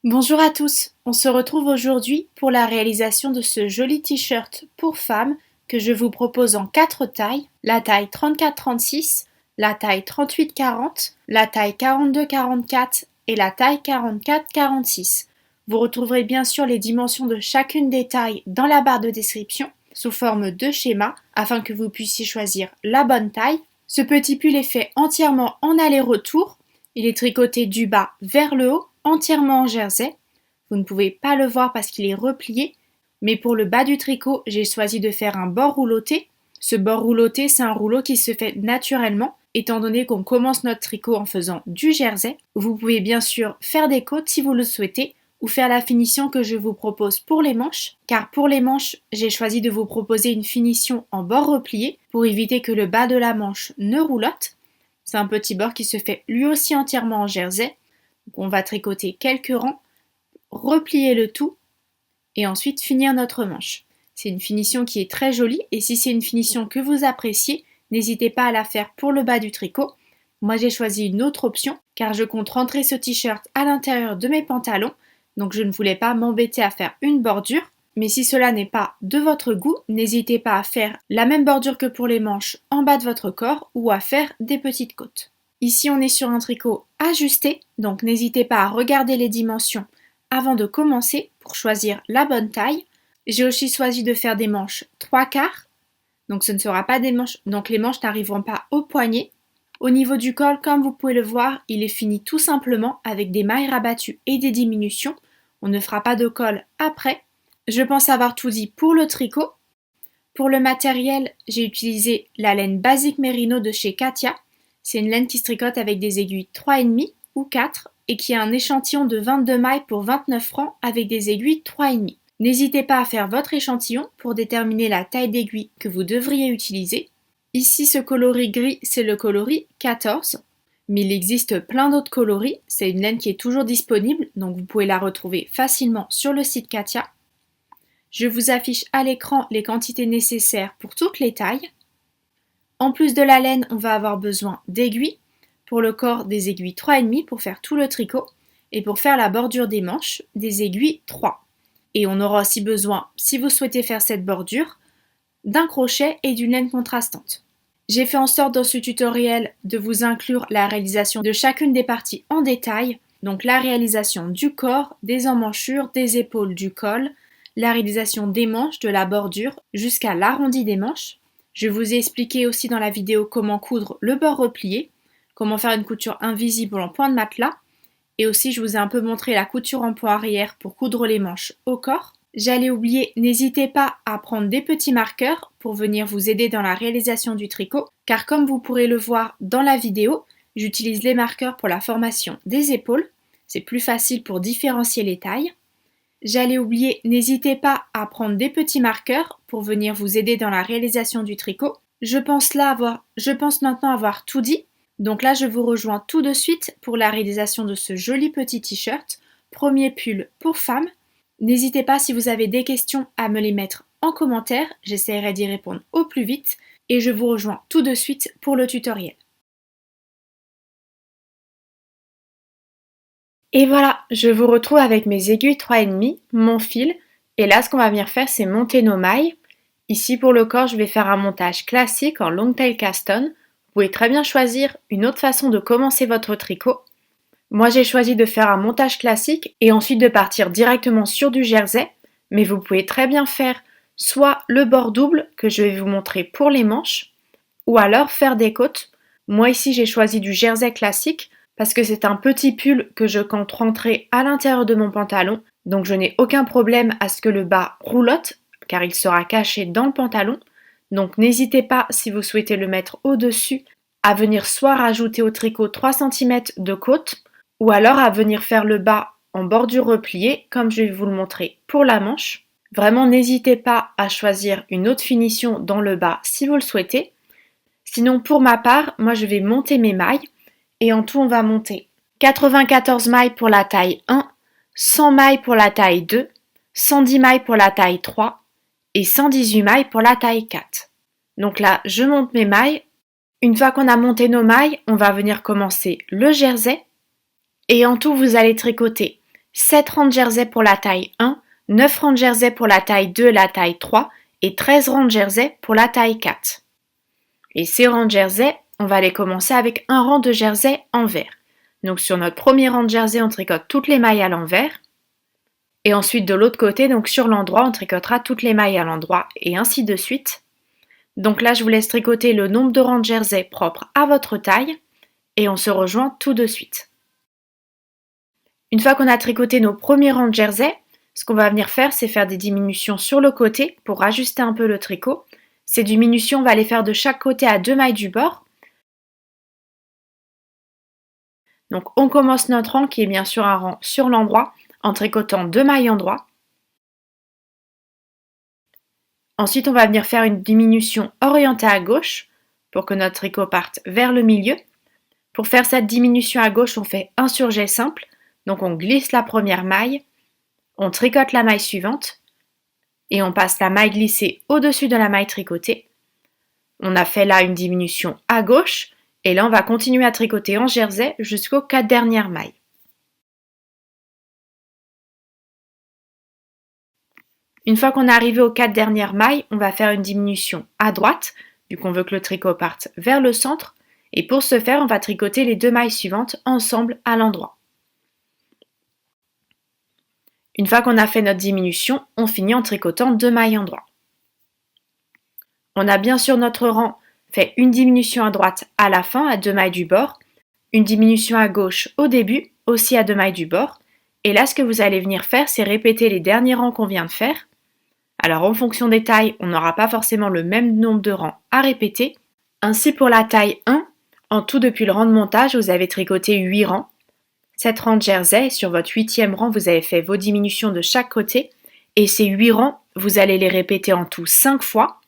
Bonjour à tous, on se retrouve aujourd'hui pour la réalisation de ce joli t-shirt pour femmes que je vous propose en 4 tailles, la taille 34-36, la taille 38-40, la taille 42-44 et la taille 44-46. Vous retrouverez bien sûr les dimensions de chacune des tailles dans la barre de description sous forme de schéma afin que vous puissiez choisir la bonne taille. Ce petit pull est fait entièrement en aller-retour, il est tricoté du bas vers le haut entièrement en jersey. Vous ne pouvez pas le voir parce qu'il est replié, mais pour le bas du tricot, j'ai choisi de faire un bord rouloté. Ce bord rouloté, c'est un rouleau qui se fait naturellement, étant donné qu'on commence notre tricot en faisant du jersey. Vous pouvez bien sûr faire des côtes si vous le souhaitez, ou faire la finition que je vous propose pour les manches, car pour les manches, j'ai choisi de vous proposer une finition en bord replié pour éviter que le bas de la manche ne roulotte. C'est un petit bord qui se fait lui aussi entièrement en jersey. Donc on va tricoter quelques rangs, replier le tout et ensuite finir notre manche. C'est une finition qui est très jolie et si c'est une finition que vous appréciez, n'hésitez pas à la faire pour le bas du tricot. Moi j'ai choisi une autre option car je compte rentrer ce t-shirt à l'intérieur de mes pantalons, donc je ne voulais pas m'embêter à faire une bordure. Mais si cela n'est pas de votre goût, n'hésitez pas à faire la même bordure que pour les manches en bas de votre corps ou à faire des petites côtes. Ici, on est sur un tricot ajusté, donc n'hésitez pas à regarder les dimensions avant de commencer pour choisir la bonne taille. J'ai aussi choisi de faire des manches 3/4, donc ce ne sera pas des manches, donc les manches n'arriveront pas au poignet. Au niveau du col, comme vous pouvez le voir, il est fini tout simplement avec des mailles rabattues et des diminutions. On ne fera pas de col après. Je pense avoir tout dit pour le tricot. Pour le matériel, j'ai utilisé la laine Basic Merino de chez Katia. C'est une laine qui se tricote avec des aiguilles 3,5 ou 4 et qui a un échantillon de 22 mailles pour 29 francs avec des aiguilles 3,5. N'hésitez pas à faire votre échantillon pour déterminer la taille d'aiguille que vous devriez utiliser. Ici, ce coloris gris, c'est le coloris 14, mais il existe plein d'autres coloris. C'est une laine qui est toujours disponible, donc vous pouvez la retrouver facilement sur le site Katia. Je vous affiche à l'écran les quantités nécessaires pour toutes les tailles. En plus de la laine, on va avoir besoin d'aiguilles. Pour le corps, des aiguilles 3,5 pour faire tout le tricot. Et pour faire la bordure des manches, des aiguilles 3. Et on aura aussi besoin, si vous souhaitez faire cette bordure, d'un crochet et d'une laine contrastante. J'ai fait en sorte dans ce tutoriel de vous inclure la réalisation de chacune des parties en détail. Donc la réalisation du corps, des emmanchures, des épaules, du col, la réalisation des manches, de la bordure, jusqu'à l'arrondi des manches. Je vous ai expliqué aussi dans la vidéo comment coudre le bord replié, comment faire une couture invisible en point de matelas, et aussi je vous ai un peu montré la couture en point arrière pour coudre les manches au corps. J'allais oublier, n'hésitez pas à prendre des petits marqueurs pour venir vous aider dans la réalisation du tricot, car comme vous pourrez le voir dans la vidéo, j'utilise les marqueurs pour la formation des épaules. C'est plus facile pour différencier les tailles. J'allais oublier, n'hésitez pas à prendre des petits marqueurs pour venir vous aider dans la réalisation du tricot. Je pense maintenant avoir tout dit. Donc là, je vous rejoins tout de suite pour la réalisation de ce joli petit t-shirt, premier pull pour femmes. N'hésitez pas si vous avez des questions à me les mettre en commentaire, j'essaierai d'y répondre au plus vite et je vous rejoins tout de suite pour le tutoriel. Et voilà, je vous retrouve avec mes aiguilles 3,5, mon fil, et là ce qu'on va venir faire c'est monter nos mailles. Ici pour le corps je vais faire un montage classique en long tail cast on. Vous pouvez très bien choisir une autre façon de commencer votre tricot. Moi j'ai choisi de faire un montage classique et ensuite de partir directement sur du jersey, mais vous pouvez très bien faire soit le bord double que je vais vous montrer pour les manches, ou alors faire des côtes. Moi ici j'ai choisi du jersey classique, parce que c'est un petit pull que je compte rentrer à l'intérieur de mon pantalon, donc je n'ai aucun problème à ce que le bas roulotte, car il sera caché dans le pantalon. Donc n'hésitez pas, si vous souhaitez le mettre au-dessus, à venir soit rajouter au tricot 3 cm de côte, ou alors à venir faire le bas en bordure repliée, comme je vais vous le montrer pour la manche. Vraiment n'hésitez pas à choisir une autre finition dans le bas si vous le souhaitez. Sinon pour ma part, moi je vais monter mes mailles. Et en tout, on va monter 94 mailles pour la taille 1, 100 mailles pour la taille 2, 110 mailles pour la taille 3 et 118 mailles pour la taille 4. Donc là, je monte mes mailles. Une fois qu'on a monté nos mailles, on va venir commencer le jersey. Et en tout, vous allez tricoter 7 rangs de jersey pour la taille 1, 9 rangs de jersey pour la taille 2 et la taille 3 et 13 rangs de jersey pour la taille 4. Et ces rangs de jersey, on va les commencer avec un rang de jersey envers. Donc sur notre premier rang de jersey, on tricote toutes les mailles à l'envers. Et ensuite de l'autre côté, donc sur l'endroit, on tricotera toutes les mailles à l'endroit et ainsi de suite. Donc là, je vous laisse tricoter le nombre de rangs de jersey propres à votre taille et on se rejoint tout de suite. Une fois qu'on a tricoté nos premiers rangs de jersey, ce qu'on va venir faire, c'est faire des diminutions sur le côté pour ajuster un peu le tricot. Ces diminutions, on va les faire de chaque côté à 2 mailles du bord. Donc on commence notre rang qui est bien sûr un rang sur l'endroit en tricotant 2 mailles endroit. Ensuite, on va venir faire une diminution orientée à gauche pour que notre tricot parte vers le milieu. Pour faire cette diminution à gauche, on fait un surjet simple. Donc on glisse la première maille, on tricote la maille suivante et on passe la maille glissée au-dessus de la maille tricotée. On a fait là une diminution à gauche et là on va continuer à tricoter en jersey jusqu'aux 4 dernières mailles. Une fois qu'on est arrivé aux 4 dernières mailles, on va faire une diminution à droite, vu qu'on veut que le tricot parte vers le centre. Et pour ce faire, on va tricoter les 2 mailles suivantes ensemble à l'endroit. Une fois qu'on a fait notre diminution, on finit en tricotant 2 mailles endroit. On a bien sûr notre rang fait une diminution à droite à la fin à 2 mailles du bord, une diminution à gauche au début, aussi à 2 mailles du bord. Et là, ce que vous allez venir faire, c'est répéter les derniers rangs qu'on vient de faire. Alors en fonction des tailles, on n'aura pas forcément le même nombre de rangs à répéter. Ainsi pour la taille 1, en tout depuis le rang de montage, vous avez tricoté 8 rangs. 7 rangs de jersey, sur votre 8e rang, vous avez fait vos diminutions de chaque côté. Et ces 8 rangs, vous allez les répéter en tout 5 fois.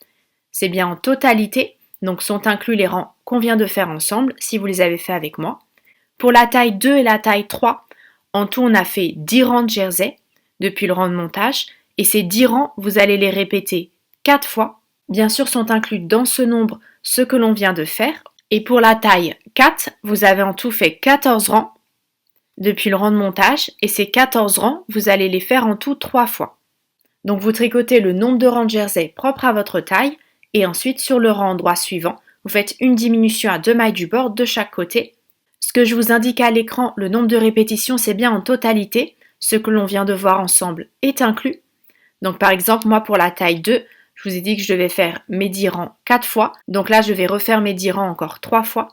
C'est bien en totalité, donc sont inclus les rangs qu'on vient de faire ensemble, si vous les avez fait avec moi. Pour la taille 2 et la taille 3, en tout on a fait 10 rangs de jersey depuis le rang de montage. Et ces 10 rangs, vous allez les répéter 4 fois. Bien sûr, sont inclus dans ce nombre ceux que l'on vient de faire. Et pour la taille 4, vous avez en tout fait 14 rangs depuis le rang de montage. Et ces 14 rangs, vous allez les faire en tout 3 fois. Donc vous tricotez le nombre de rangs de jersey propre à votre taille. Et ensuite, sur le rang endroit suivant, vous faites une diminution à 2 mailles du bord de chaque côté. Ce que je vous indique à l'écran, le nombre de répétitions, c'est bien en totalité. Ce que l'on vient de voir ensemble est inclus. Donc par exemple, moi pour la taille 2, je vous ai dit que je devais faire mes 10 rangs 4 fois. Donc là, je vais refaire mes 10 rangs encore 3 fois.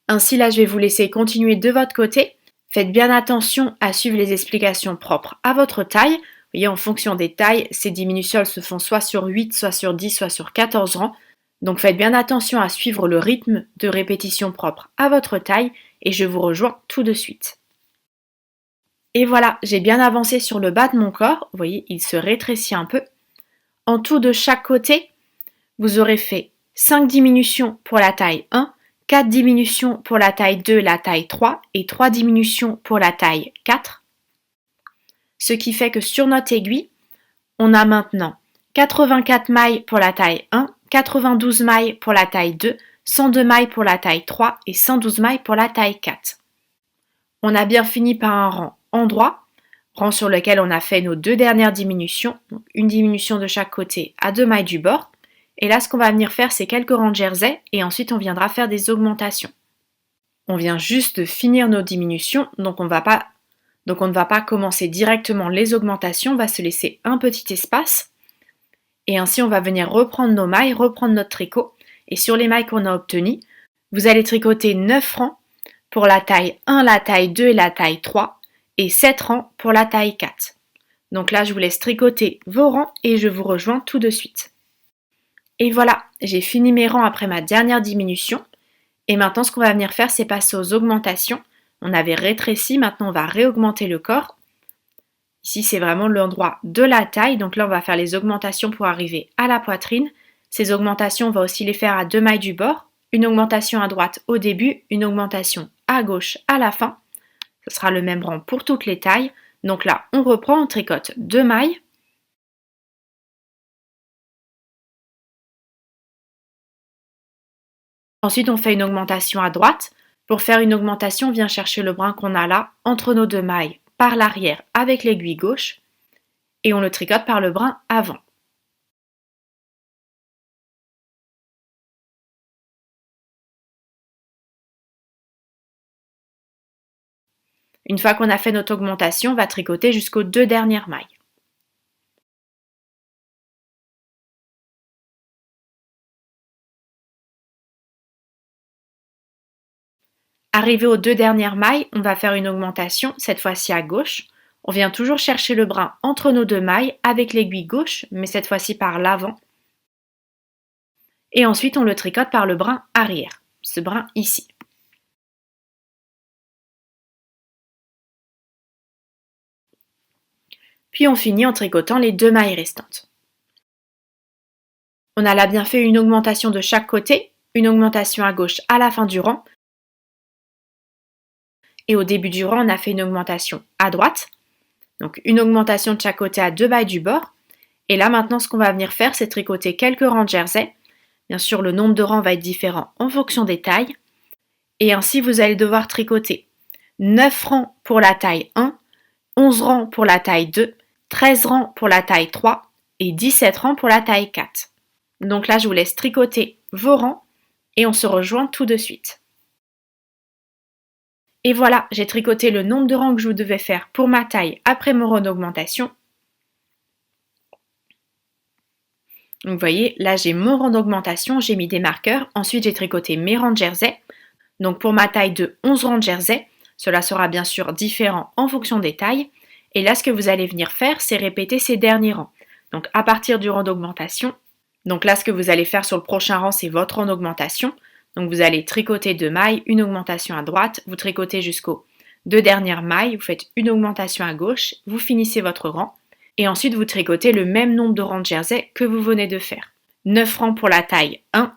Ainsi, là, je vais vous laisser continuer de votre côté. Faites bien attention à suivre les explications propres à votre taille. Vous voyez, en fonction des tailles, ces diminutions se font soit sur 8, soit sur 10, soit sur 14 rangs. Donc faites bien attention à suivre le rythme de répétition propre à votre taille et je vous rejoins tout de suite. Et voilà, j'ai bien avancé sur le bas de mon corps, vous voyez, il se rétrécit un peu. En tout de chaque côté, vous aurez fait 5 diminutions pour la taille 1, 4 diminutions pour la taille 2, la taille 3 et 3 diminutions pour la taille 4. Ce qui fait que sur notre aiguille, on a maintenant 84 mailles pour la taille 1, 92 mailles pour la taille 2, 102 mailles pour la taille 3 et 112 mailles pour la taille 4. On a bien fini par un rang endroit, rang sur lequel on a fait nos 2 dernières diminutions, donc une diminution de chaque côté à 2 mailles du bord. Et là, ce qu'on va venir faire, c'est quelques rangs de jersey et ensuite on viendra faire des augmentations. On vient juste de finir nos diminutions, donc on ne va pas commencer directement les augmentations, on va se laisser un petit espace. Et ainsi, on va venir reprendre nos mailles, reprendre notre tricot. Et sur les mailles qu'on a obtenues, vous allez tricoter 9 rangs pour la taille 1, la taille 2 et la taille 3 et 7 rangs pour la taille 4. Donc là, je vous laisse tricoter vos rangs et je vous rejoins tout de suite. Et voilà, j'ai fini mes rangs après ma dernière diminution. Et maintenant, ce qu'on va venir faire, c'est passer aux augmentations. On avait rétréci, maintenant on va réaugmenter le corps. Ici, c'est vraiment l'endroit de la taille. Donc là, on va faire les augmentations pour arriver à la poitrine. Ces augmentations, on va aussi les faire à 2 mailles du bord. Une augmentation à droite au début, une augmentation à gauche à la fin. Ce sera le même rang pour toutes les tailles. Donc là, on reprend, on tricote 2 mailles. Ensuite, on fait une augmentation à droite. Pour faire une augmentation, on vient chercher le brin qu'on a là, entre nos 2 mailles, par l'arrière avec l'aiguille gauche et on le tricote par le brin avant. Une fois qu'on a fait notre augmentation, on va tricoter jusqu'aux 2 dernières mailles. Arrivé aux 2 dernières mailles, on va faire une augmentation, cette fois-ci à gauche. On vient toujours chercher le brin entre nos 2 mailles avec l'aiguille gauche, mais cette fois-ci par l'avant. Et ensuite, on le tricote par le brin arrière, ce brin ici. Puis on finit en tricotant les 2 mailles restantes. On a là bien fait une augmentation de chaque côté, une augmentation à gauche à la fin du rang. Et au début du rang, on a fait une augmentation à droite. Donc une augmentation de chaque côté à 2 mailles du bord. Et là maintenant, ce qu'on va venir faire, c'est tricoter quelques rangs de jersey. Bien sûr, le nombre de rangs va être différent en fonction des tailles. Et ainsi, vous allez devoir tricoter 9 rangs pour la taille 1, 11 rangs pour la taille 2, 13 rangs pour la taille 3 et 17 rangs pour la taille 4. Donc là, je vous laisse tricoter vos rangs et on se rejoint tout de suite. Et voilà, j'ai tricoté le nombre de rangs que je devais faire pour ma taille après mon rang d'augmentation. Donc vous voyez, là j'ai mon rang d'augmentation, j'ai mis des marqueurs. Ensuite, j'ai tricoté mes rangs de jersey. Donc pour ma taille de 11 rangs de jersey, cela sera bien sûr différent en fonction des tailles. Et là, ce que vous allez venir faire, c'est répéter ces derniers rangs. Donc à partir du rang d'augmentation, donc là, ce que vous allez faire sur le prochain rang, c'est votre rang d'augmentation. Donc vous allez tricoter 2 mailles, une augmentation à droite, vous tricotez jusqu'aux 2 dernières mailles, vous faites une augmentation à gauche, vous finissez votre rang. Et ensuite, vous tricotez le même nombre de rangs de jersey que vous venez de faire. 9 rangs pour la taille 1,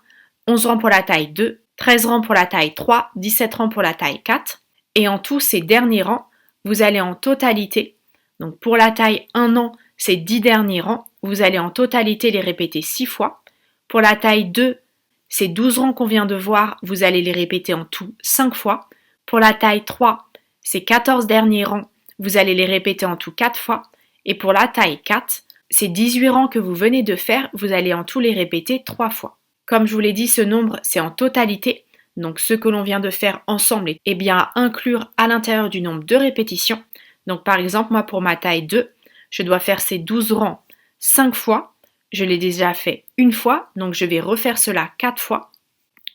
11 rangs pour la taille 2, 13 rangs pour la taille 3, 17 rangs pour la taille 4. Et en tout, ces derniers rangs, vous allez en totalité, donc pour la taille 1 an, ces 10 derniers rangs, vous allez en totalité les répéter 6 fois. Pour la taille 2, ces 12 rangs qu'on vient de voir, vous allez les répéter en tout 5 fois. Pour la taille 3, ces 14 derniers rangs, vous allez les répéter en tout 4 fois. Et pour la taille 4, ces 18 rangs que vous venez de faire, vous allez en tout les répéter 3 fois. Comme je vous l'ai dit, ce nombre, c'est en totalité. Donc ce que l'on vient de faire ensemble est bien à inclure à l'intérieur du nombre de répétitions. Donc par exemple, moi pour ma taille 2, je dois faire ces 12 rangs 5 fois. Je l'ai déjà fait une fois, donc je vais refaire cela 4 fois.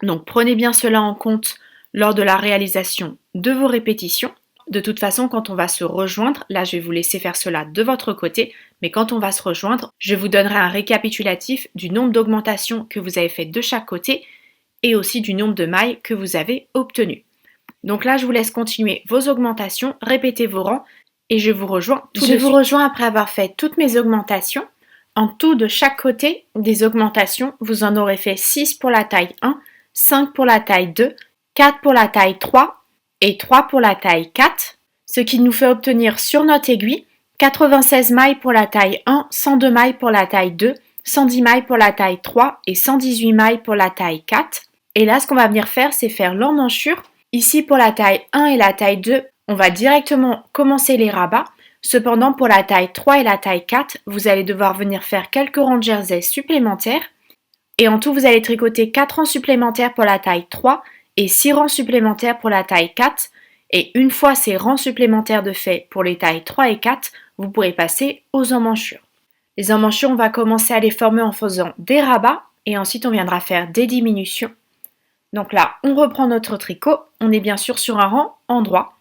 Donc prenez bien cela en compte lors de la réalisation de vos répétitions. De toute façon, quand on va se rejoindre, là je vais vous laisser faire cela de votre côté, mais quand on va se rejoindre, je vous donnerai un récapitulatif du nombre d'augmentations que vous avez fait de chaque côté et aussi du nombre de mailles que vous avez obtenues. Donc là, je vous laisse continuer vos augmentations, répétez vos rangs et je vous rejoins tout de suite. Je vous rejoins après avoir fait toutes mes augmentations. En tout, de chaque côté des augmentations, vous en aurez fait 6 pour la taille 1, 5 pour la taille 2, 4 pour la taille 3 et 3 pour la taille 4, ce qui nous fait obtenir sur notre aiguille 96 mailles pour la taille 1, 102 mailles pour la taille 2, 110 mailles pour la taille 3 et 118 mailles pour la taille 4. Et là, ce qu'on va venir faire, c'est faire l'emmanchure. Ici, pour la taille 1 et la taille 2, on va directement commencer les rabats. Cependant, pour la taille 3 et la taille 4, vous allez devoir venir faire quelques rangs de jersey supplémentaires. Et en tout, vous allez tricoter 4 rangs supplémentaires pour la taille 3 et 6 rangs supplémentaires pour la taille 4. Et une fois ces rangs supplémentaires de fait pour les tailles 3 et 4, vous pourrez passer aux emmanchures. Les emmanchures, on va commencer à les former en faisant des rabats et ensuite on viendra faire des diminutions. Donc là, on reprend notre tricot, on est bien sûr sur un rang endroit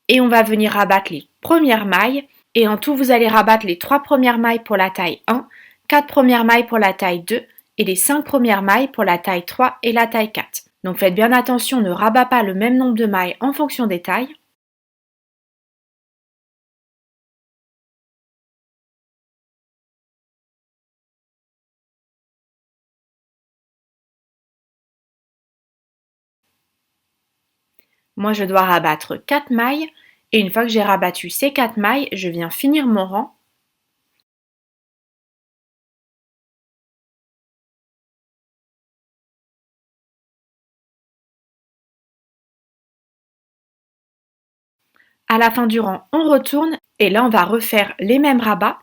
et on va venir rabattre les premières mailles et en tout, vous allez rabattre les 3 premières mailles pour la taille 1, 4 premières mailles pour la taille 2 et les 5 premières mailles pour la taille 3 et la taille 4. Donc faites bien attention, ne rabat pas le même nombre de mailles en fonction des tailles. Moi, je dois rabattre 4 mailles et une fois que j'ai rabattu ces 4 mailles, je viens finir mon rang. À la fin du rang, on retourne et là on va refaire les mêmes rabats.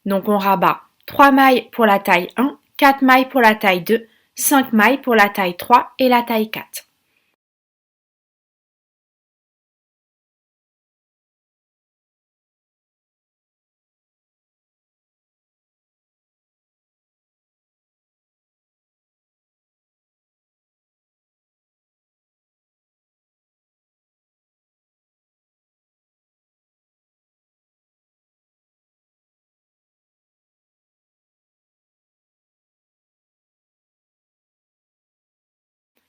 Donc on rabat 3 mailles pour la taille 1, 4 mailles pour la taille 2, 5 mailles pour la taille 3 et la taille 4.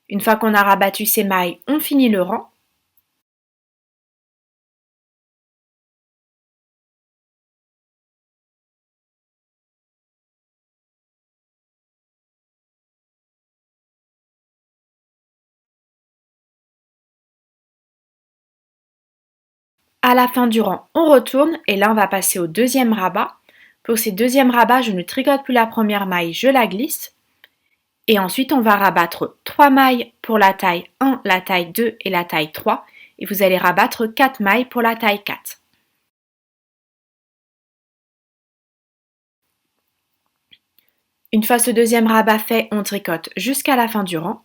Une fois qu'on a rabattu ces mailles, on finit le rang. À la fin du rang, on retourne et là on va passer au deuxième rabat. Pour ces deuxièmes rabats, je ne tricote plus la première maille, je la glisse. Et ensuite, on va rabattre 3 mailles pour la taille 1, la taille 2 et la taille 3. Et vous allez rabattre 4 mailles pour la taille 4. Une fois ce deuxième rabat fait, on tricote jusqu'à la fin du rang.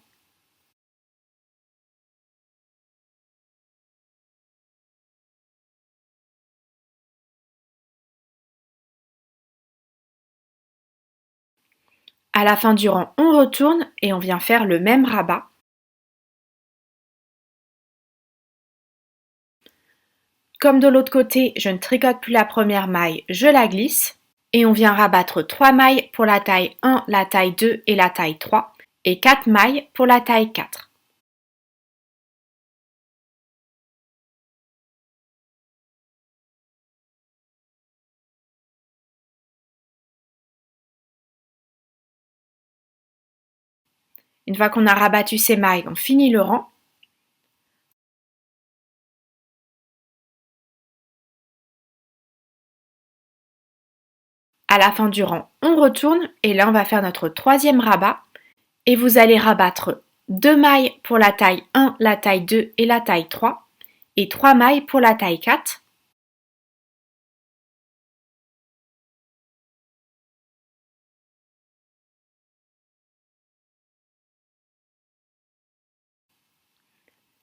À la fin du rang, on retourne et on vient faire le même rabat. Comme de l'autre côté, je ne tricote plus la première maille, je la glisse. Et on vient rabattre 3 mailles pour la taille 1, la taille 2 et la taille 3. Et 4 mailles pour la taille 4. Une fois qu'on a rabattu ces mailles, on finit le rang. À la fin du rang, on retourne et là on va faire notre troisième rabat et vous allez rabattre 2 mailles pour la taille 1, la taille 2 et la taille 3 et 3 mailles pour la taille 4.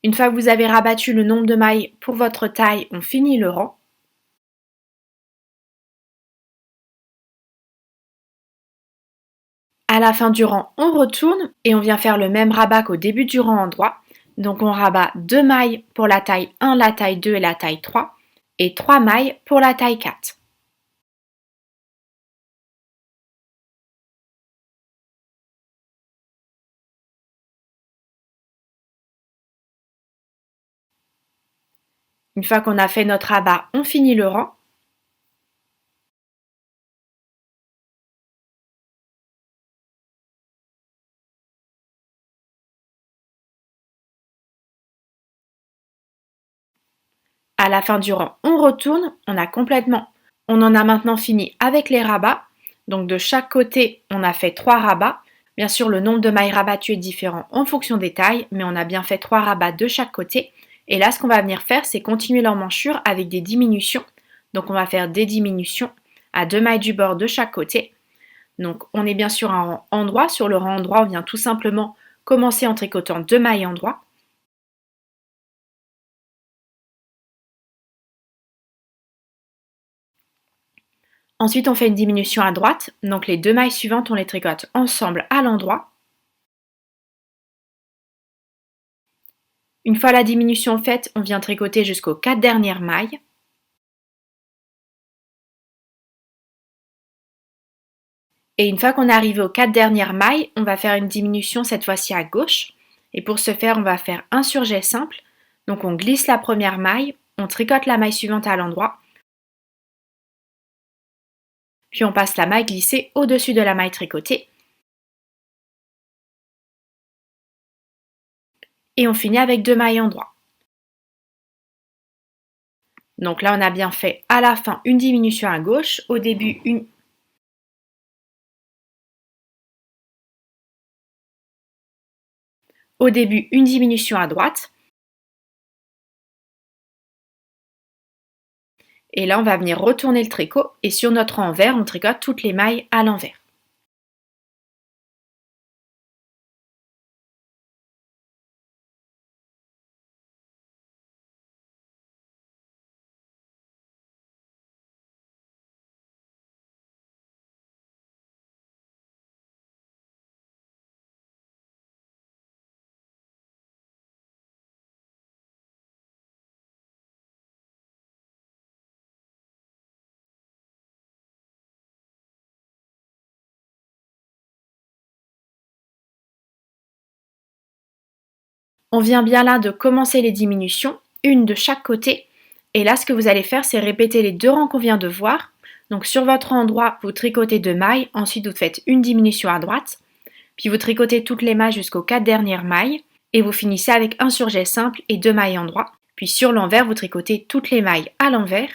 Une fois que vous avez rabattu le nombre de mailles pour votre taille, on finit le rang. À la fin du rang, on retourne et on vient faire le même rabat qu'au début du rang endroit. Donc on rabat 2 mailles pour la taille 1, la taille 2 et la taille 3 et 3 mailles pour la taille 4. Une fois qu'on a fait notre rabat, on finit le rang. À la fin du rang, on retourne, on en a maintenant fini avec les rabats. Donc de chaque côté, on a fait 3 rabats. Bien sûr, le nombre de mailles rabattues est différent en fonction des tailles, mais on a bien fait 3 rabats de chaque côté. Et là, ce qu'on va venir faire, c'est continuer l'emmanchure avec des diminutions. Donc on va faire des diminutions à 2 mailles du bord de chaque côté. Donc on est bien sûr un rang endroit. Sur le rang endroit, on vient tout simplement commencer en tricotant 2 mailles endroit. Ensuite, on fait une diminution à droite, donc les 2 mailles suivantes, on les tricote ensemble à l'endroit. Une fois la diminution faite, on vient tricoter jusqu'aux 4 dernières mailles. Et une fois qu'on est arrivé aux 4 dernières mailles, on va faire une diminution cette fois-ci à gauche. Et pour ce faire, on va faire un surjet simple. Donc on glisse la première maille, on tricote la maille suivante à l'endroit, puis on passe la maille glissée au-dessus de la maille tricotée. Et on finit avec 2 mailles endroit. Donc là, on a bien fait à la fin une diminution à gauche, au début une diminution à droite. Et là, on va venir retourner le tricot et sur notre envers, on tricote toutes les mailles à l'envers. On vient bien là de commencer les diminutions, une de chaque côté. Et là, ce que vous allez faire, c'est répéter les deux rangs qu'on vient de voir. Donc sur votre rang droit, vous tricotez 2 mailles, ensuite vous faites une diminution à droite, puis vous tricotez toutes les mailles jusqu'aux 4 dernières mailles, et vous finissez avec un surjet simple et 2 mailles en droit. Puis sur l'envers, vous tricotez toutes les mailles à l'envers.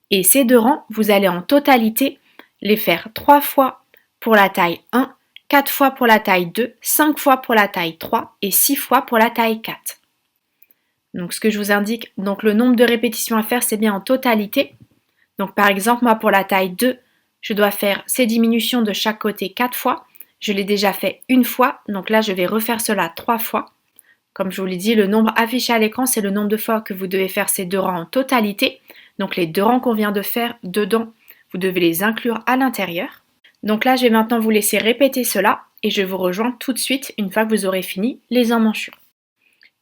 Et ces deux rangs, vous allez en totalité les faire 3 fois pour la taille 1, 4 fois pour la taille 2, 5 fois pour la taille 3 et 6 fois pour la taille 4. Donc ce que je vous indique, donc le nombre de répétitions à faire, c'est bien en totalité. Donc par exemple, moi pour la taille 2, je dois faire ces diminutions de chaque côté 4 fois. Je l'ai déjà fait une fois, donc là je vais refaire cela 3 fois. Comme je vous l'ai dit, le nombre affiché à l'écran, c'est le nombre de fois que vous devez faire ces deux rangs en totalité. Donc les deux rangs qu'on vient de faire dedans, vous devez les inclure à l'intérieur. Donc là, je vais maintenant vous laisser répéter cela et je vous rejoins tout de suite une fois que vous aurez fini les emmanchures.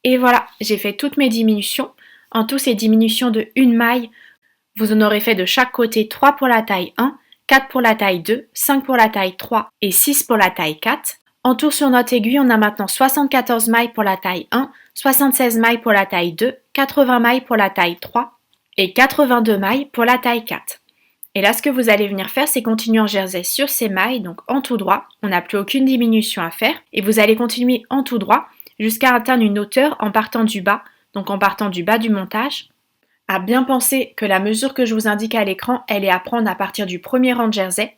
Et voilà, j'ai fait toutes mes diminutions. En tout, ces diminutions de une maille, vous en aurez fait de chaque côté 3 pour la taille 1, 4 pour la taille 2, 5 pour la taille 3 et 6 pour la taille 4. En tout, sur notre aiguille, on a maintenant 74 mailles pour la taille 1, 76 mailles pour la taille 2, 80 mailles pour la taille 3 et 82 mailles pour la taille 4. Et là, ce que vous allez venir faire, c'est continuer en jersey sur ces mailles, donc en tout droit. On n'a plus aucune diminution à faire. Et vous allez continuer en tout droit jusqu'à atteindre une hauteur en partant du bas, donc en partant du bas du montage. À bien penser que la mesure que je vous indique à l'écran, elle est à prendre à partir du premier rang de jersey.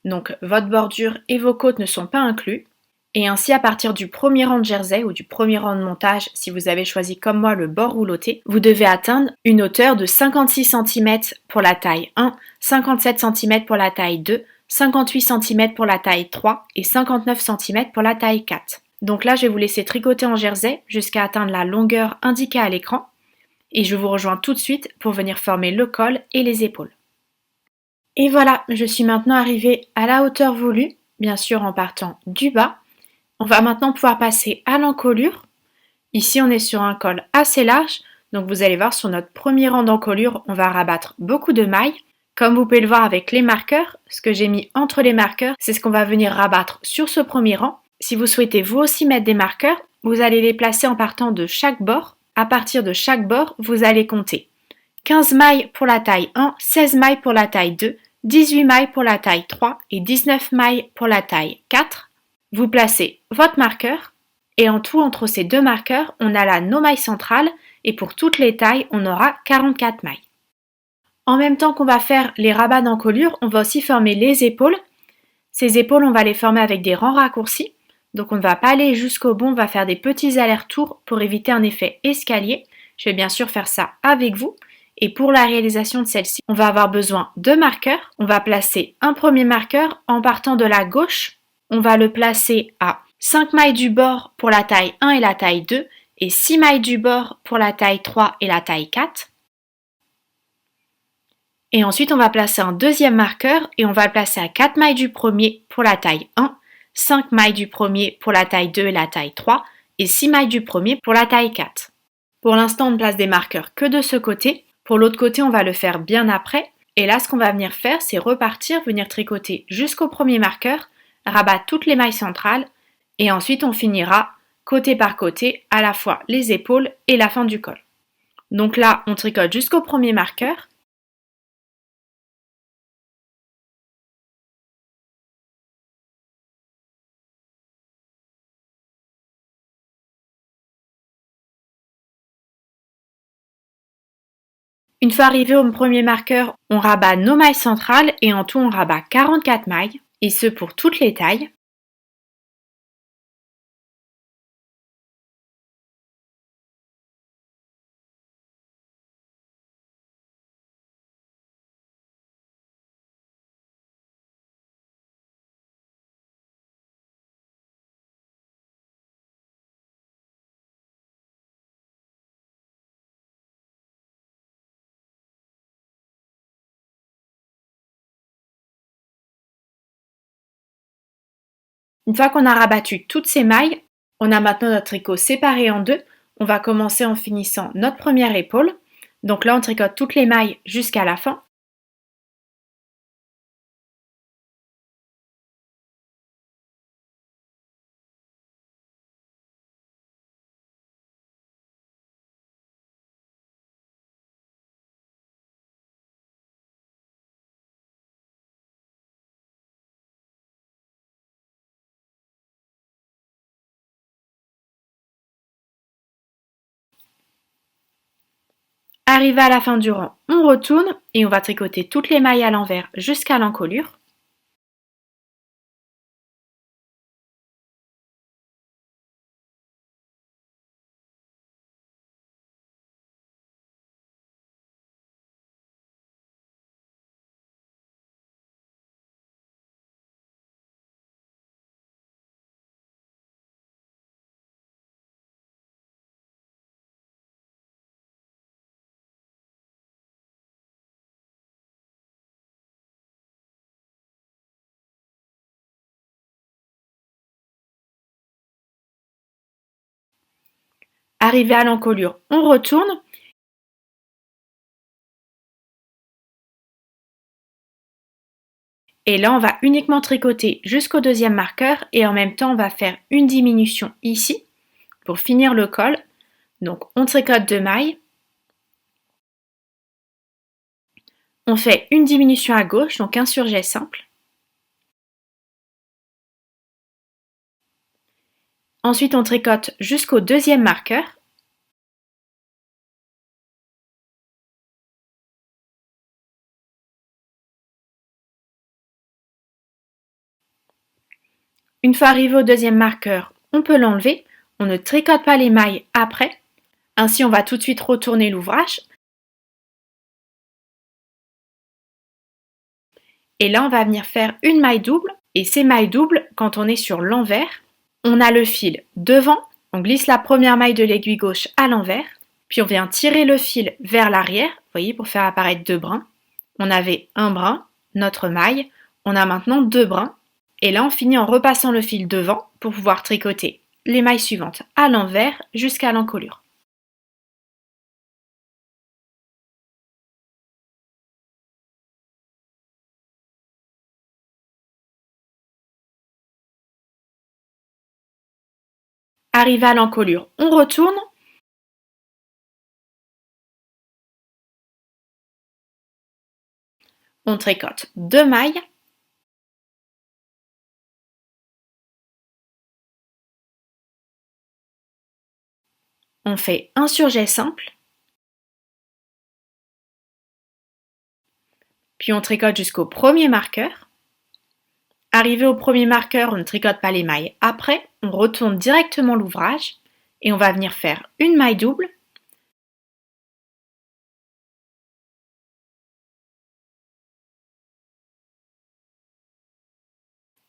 Donc votre bordure et vos côtes ne sont pas inclus. Et ainsi, à partir du premier rang de jersey ou du premier rang de montage, si vous avez choisi comme moi le bord rouloté, vous devez atteindre une hauteur de 56 cm pour la taille 1, 57 cm pour la taille 2, 58 cm pour la taille 3 et 59 cm pour la taille 4. Donc là, je vais vous laisser tricoter en jersey jusqu'à atteindre la longueur indiquée à l'écran. Et je vous rejoins tout de suite pour venir former le col et les épaules. Et voilà, je suis maintenant arrivée à la hauteur voulue, bien sûr en partant du bas. On va maintenant pouvoir passer à l'encolure. Ici, on est sur un col assez large, donc vous allez voir sur notre premier rang d'encolure, on va rabattre beaucoup de mailles. Comme vous pouvez le voir avec les marqueurs, ce que j'ai mis entre les marqueurs, c'est ce qu'on va venir rabattre sur ce premier rang. Si vous souhaitez vous aussi mettre des marqueurs, vous allez les placer en partant de chaque bord. À partir de chaque bord, vous allez compter 15 mailles pour la taille 1, 16 mailles pour la taille 2, 18 mailles pour la taille 3 et 19 mailles pour la taille 4. Vous placez votre marqueur et en tout entre ces deux marqueurs, on a là nos mailles centrales et pour toutes les tailles, on aura 44 mailles. En même temps qu'on va faire les rabats d'encolure, on va aussi former les épaules. Ces épaules, on va les former avec des rangs raccourcis. Donc on ne va pas aller jusqu'au bout, on va faire des petits allers-retours pour éviter un effet escalier. Je vais bien sûr faire ça avec vous. Et pour la réalisation de celle-ci, on va avoir besoin de marqueurs. On va placer un premier marqueur en partant de la gauche. On va le placer à 5 mailles du bord pour la taille 1 et la taille 2 et 6 mailles du bord pour la taille 3 et la taille 4. Et ensuite, on va placer un deuxième marqueur et on va le placer à 4 mailles du premier pour la taille 1, 5 mailles du premier pour la taille 2 et la taille 3 et 6 mailles du premier pour la taille 4. Pour l'instant, on ne place des marqueurs que de ce côté. Pour l'autre côté, on va le faire bien après. Et là, ce qu'on va venir faire, c'est repartir, venir tricoter jusqu'au premier marqueur, rabattre toutes les mailles centrales et ensuite on finira côté par côté à la fois les épaules et la fin du col. Donc là, on tricote jusqu'au premier marqueur. Une fois arrivé au premier marqueur, on rabat nos mailles centrales et en tout on rabat 44 mailles, et ce pour toutes les tailles. Une fois qu'on a rabattu toutes ces mailles, on a maintenant notre tricot séparé en deux. On va commencer en finissant notre première épaule. Donc là, on tricote toutes les mailles jusqu'à la fin. Arrivé à la fin du rang, on retourne et on va tricoter toutes les mailles à l'envers jusqu'à l'encolure. Arrivé à l'encolure, on retourne. Et là, on va uniquement tricoter jusqu'au deuxième marqueur et en même temps, on va faire une diminution ici pour finir le col. Donc, on tricote 2 mailles. On fait une diminution à gauche, donc un surjet simple. Ensuite, on tricote jusqu'au deuxième marqueur. Une fois arrivé au deuxième marqueur, on peut l'enlever. On ne tricote pas les mailles après. Ainsi, on va tout de suite retourner l'ouvrage. Et là, on va venir faire une maille double. Et ces mailles doubles, quand on est sur l'envers, on a le fil devant. On glisse la première maille de l'aiguille gauche à l'envers. Puis on vient tirer le fil vers l'arrière, vous voyez, pour faire apparaître 2 brins. On avait un brin, notre maille. On a maintenant 2 brins. Et là, on finit en repassant le fil devant pour pouvoir tricoter les mailles suivantes à l'envers jusqu'à l'encolure. Arrivé à l'encolure, on retourne. On tricote 2 mailles. On fait un surjet simple. Puis on tricote jusqu'au premier marqueur. Arrivé au premier marqueur, on ne tricote pas les mailles. Après, on retourne directement l'ouvrage et on va venir faire une maille double.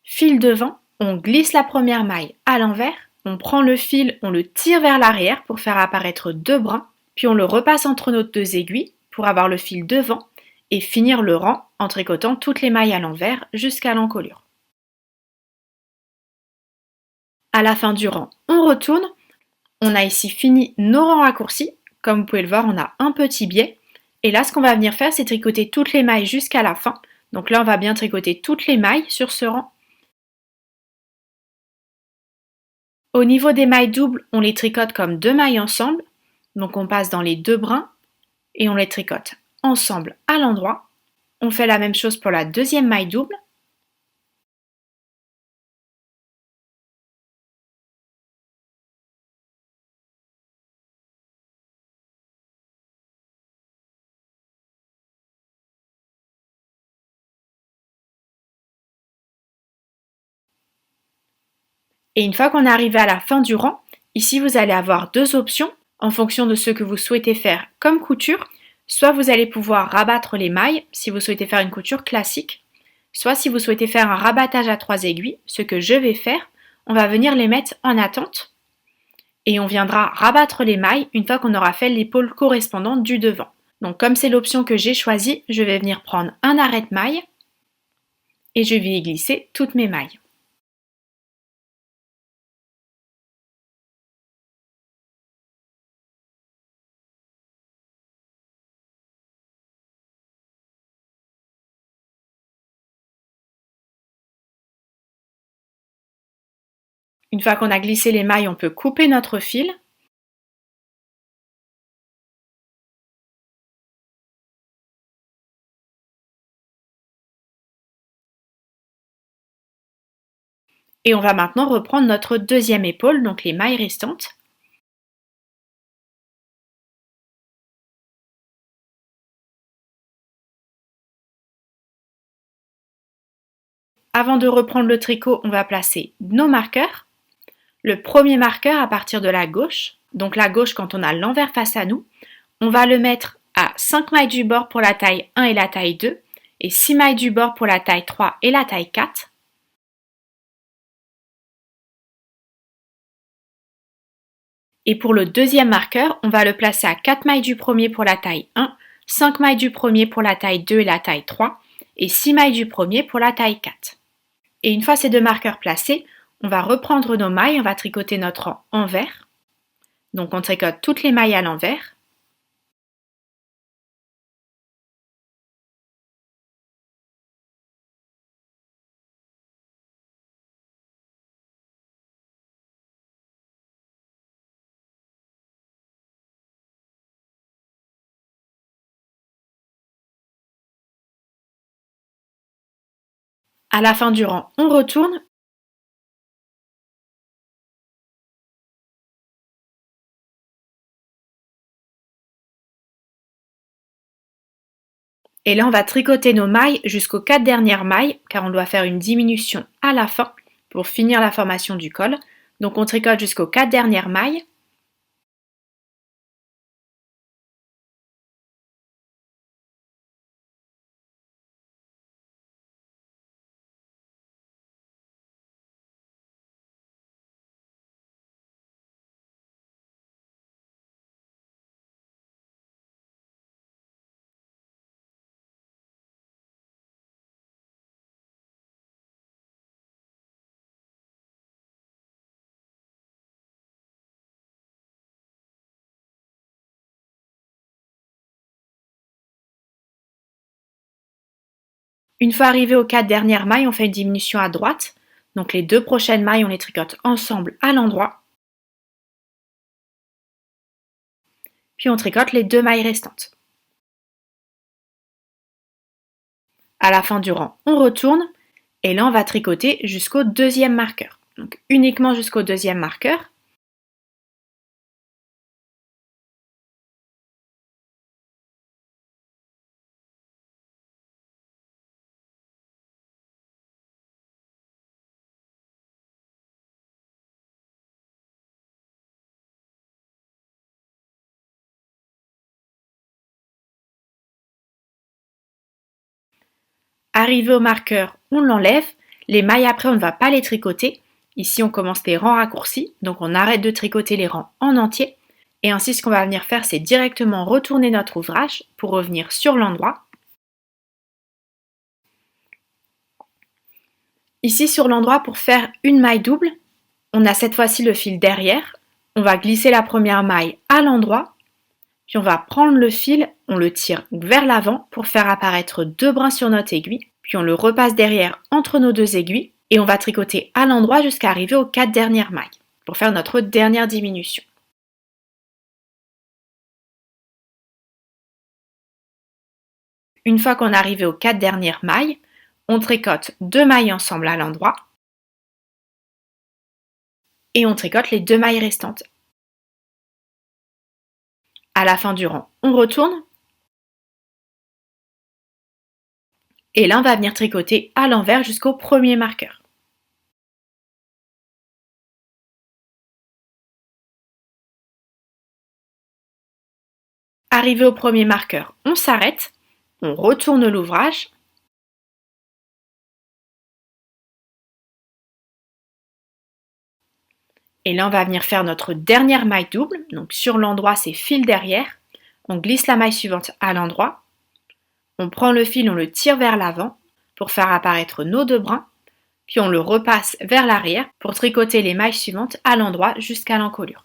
Fil devant, on glisse la première maille à l'envers, on prend le fil, on le tire vers l'arrière pour faire apparaître 2 brins, puis on le repasse entre nos 2 aiguilles pour avoir le fil devant et finir le rang en tricotant toutes les mailles à l'envers jusqu'à l'encolure. À la fin du rang, on retourne. On a ici fini nos rangs raccourcis. Comme vous pouvez le voir, on a un petit biais. Et là, ce qu'on va venir faire, c'est tricoter toutes les mailles jusqu'à la fin. Donc là, on va bien tricoter toutes les mailles sur ce rang. Au niveau des mailles doubles, on les tricote comme 2 mailles ensemble. Donc on passe dans les 2 brins et on les tricote ensemble à l'endroit. On fait la même chose pour la deuxième maille double. Et une fois qu'on est arrivé à la fin du rang, ici vous allez avoir 2 options en fonction de ce que vous souhaitez faire comme couture. Soit vous allez pouvoir rabattre les mailles si vous souhaitez faire une couture classique, soit si vous souhaitez faire un rabattage à 3 aiguilles, ce que je vais faire, on va venir les mettre en attente et on viendra rabattre les mailles une fois qu'on aura fait l'épaule correspondante du devant. Donc comme c'est l'option que j'ai choisie, je vais venir prendre un arrête-maille et je vais y glisser toutes mes mailles. Une fois qu'on a glissé les mailles, on peut couper notre fil. Et on va maintenant reprendre notre deuxième épaule, donc les mailles restantes. Avant de reprendre le tricot, on va placer nos marqueurs. Le premier marqueur à partir de la gauche, donc la gauche quand on a l'envers face à nous, on va le mettre à 5 mailles du bord pour la taille 1 et la taille 2 et 6 mailles du bord pour la taille 3 et la taille 4. Et pour le deuxième marqueur, on va le placer à 4 mailles du premier pour la taille 1, 5 mailles du premier pour la taille 2 et la taille 3 et 6 mailles du premier pour la taille 4. Et une fois ces deux marqueurs placés, on va reprendre nos mailles, on va tricoter notre rang envers. Donc on tricote toutes les mailles à l'envers. À la fin du rang, on retourne. Et là, on va tricoter nos mailles jusqu'aux 4 dernières mailles, car on doit faire une diminution à la fin pour finir la formation du col. Donc on tricote jusqu'aux 4 dernières mailles. Une fois arrivé aux 4 dernières mailles, on fait une diminution à droite. Donc les deux prochaines mailles, on les tricote ensemble à l'endroit. Puis on tricote les deux mailles restantes. À la fin du rang, on retourne et là on va tricoter jusqu'au deuxième marqueur. Donc uniquement jusqu'au deuxième marqueur. Arrivé au marqueur, on l'enlève. Les mailles après, on ne va pas les tricoter. Ici, on commence les rangs raccourcis, donc on arrête de tricoter les rangs en entier. Et ainsi, ce qu'on va venir faire, c'est directement retourner notre ouvrage pour revenir sur l'endroit. Ici, sur l'endroit, pour faire une maille double, on a cette fois-ci le fil derrière. On va glisser la première maille à l'endroit, puis on va prendre le fil, on le tire vers l'avant pour faire apparaître deux brins sur notre aiguille, puis on le repasse derrière entre nos deux aiguilles et on va tricoter à l'endroit jusqu'à arriver aux 4 dernières mailles pour faire notre dernière diminution. Une fois qu'on est arrivé aux 4 dernières mailles, on tricote deux mailles ensemble à l'endroit et on tricote les deux mailles restantes. À la fin du rang, on retourne et là on va venir tricoter à l'envers jusqu'au premier marqueur. Arrivé au premier marqueur, on s'arrête, on retourne l'ouvrage et là on va venir faire notre dernière maille double, donc sur l'endroit c'est fil derrière, on glisse la maille suivante à l'endroit, on prend le fil, on le tire vers l'avant pour faire apparaître nos deux brins, puis on le repasse vers l'arrière pour tricoter les mailles suivantes à l'endroit jusqu'à l'encolure.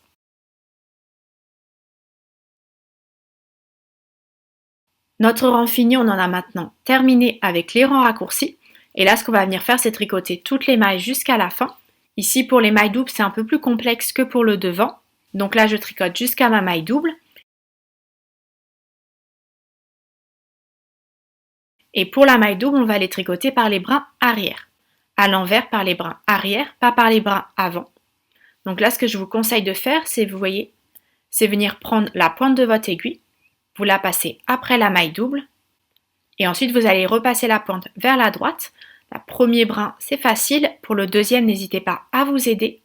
Notre rang fini, on en a maintenant terminé avec les rangs raccourcis. Et là, ce qu'on va venir faire, c'est tricoter toutes les mailles jusqu'à la fin. Ici, pour les mailles doubles, c'est un peu plus complexe que pour le devant. Donc là, je tricote jusqu'à ma maille double. Et pour la maille double, on va les tricoter par les brins arrière. À l'envers par les brins arrière, pas par les brins avant. Donc là, ce que je vous conseille de faire, c'est, vous voyez, c'est venir prendre la pointe de votre aiguille, vous la passez après la maille double, et ensuite vous allez repasser la pointe vers la droite. Le premier brin, c'est facile. Pour le deuxième, n'hésitez pas à vous aider.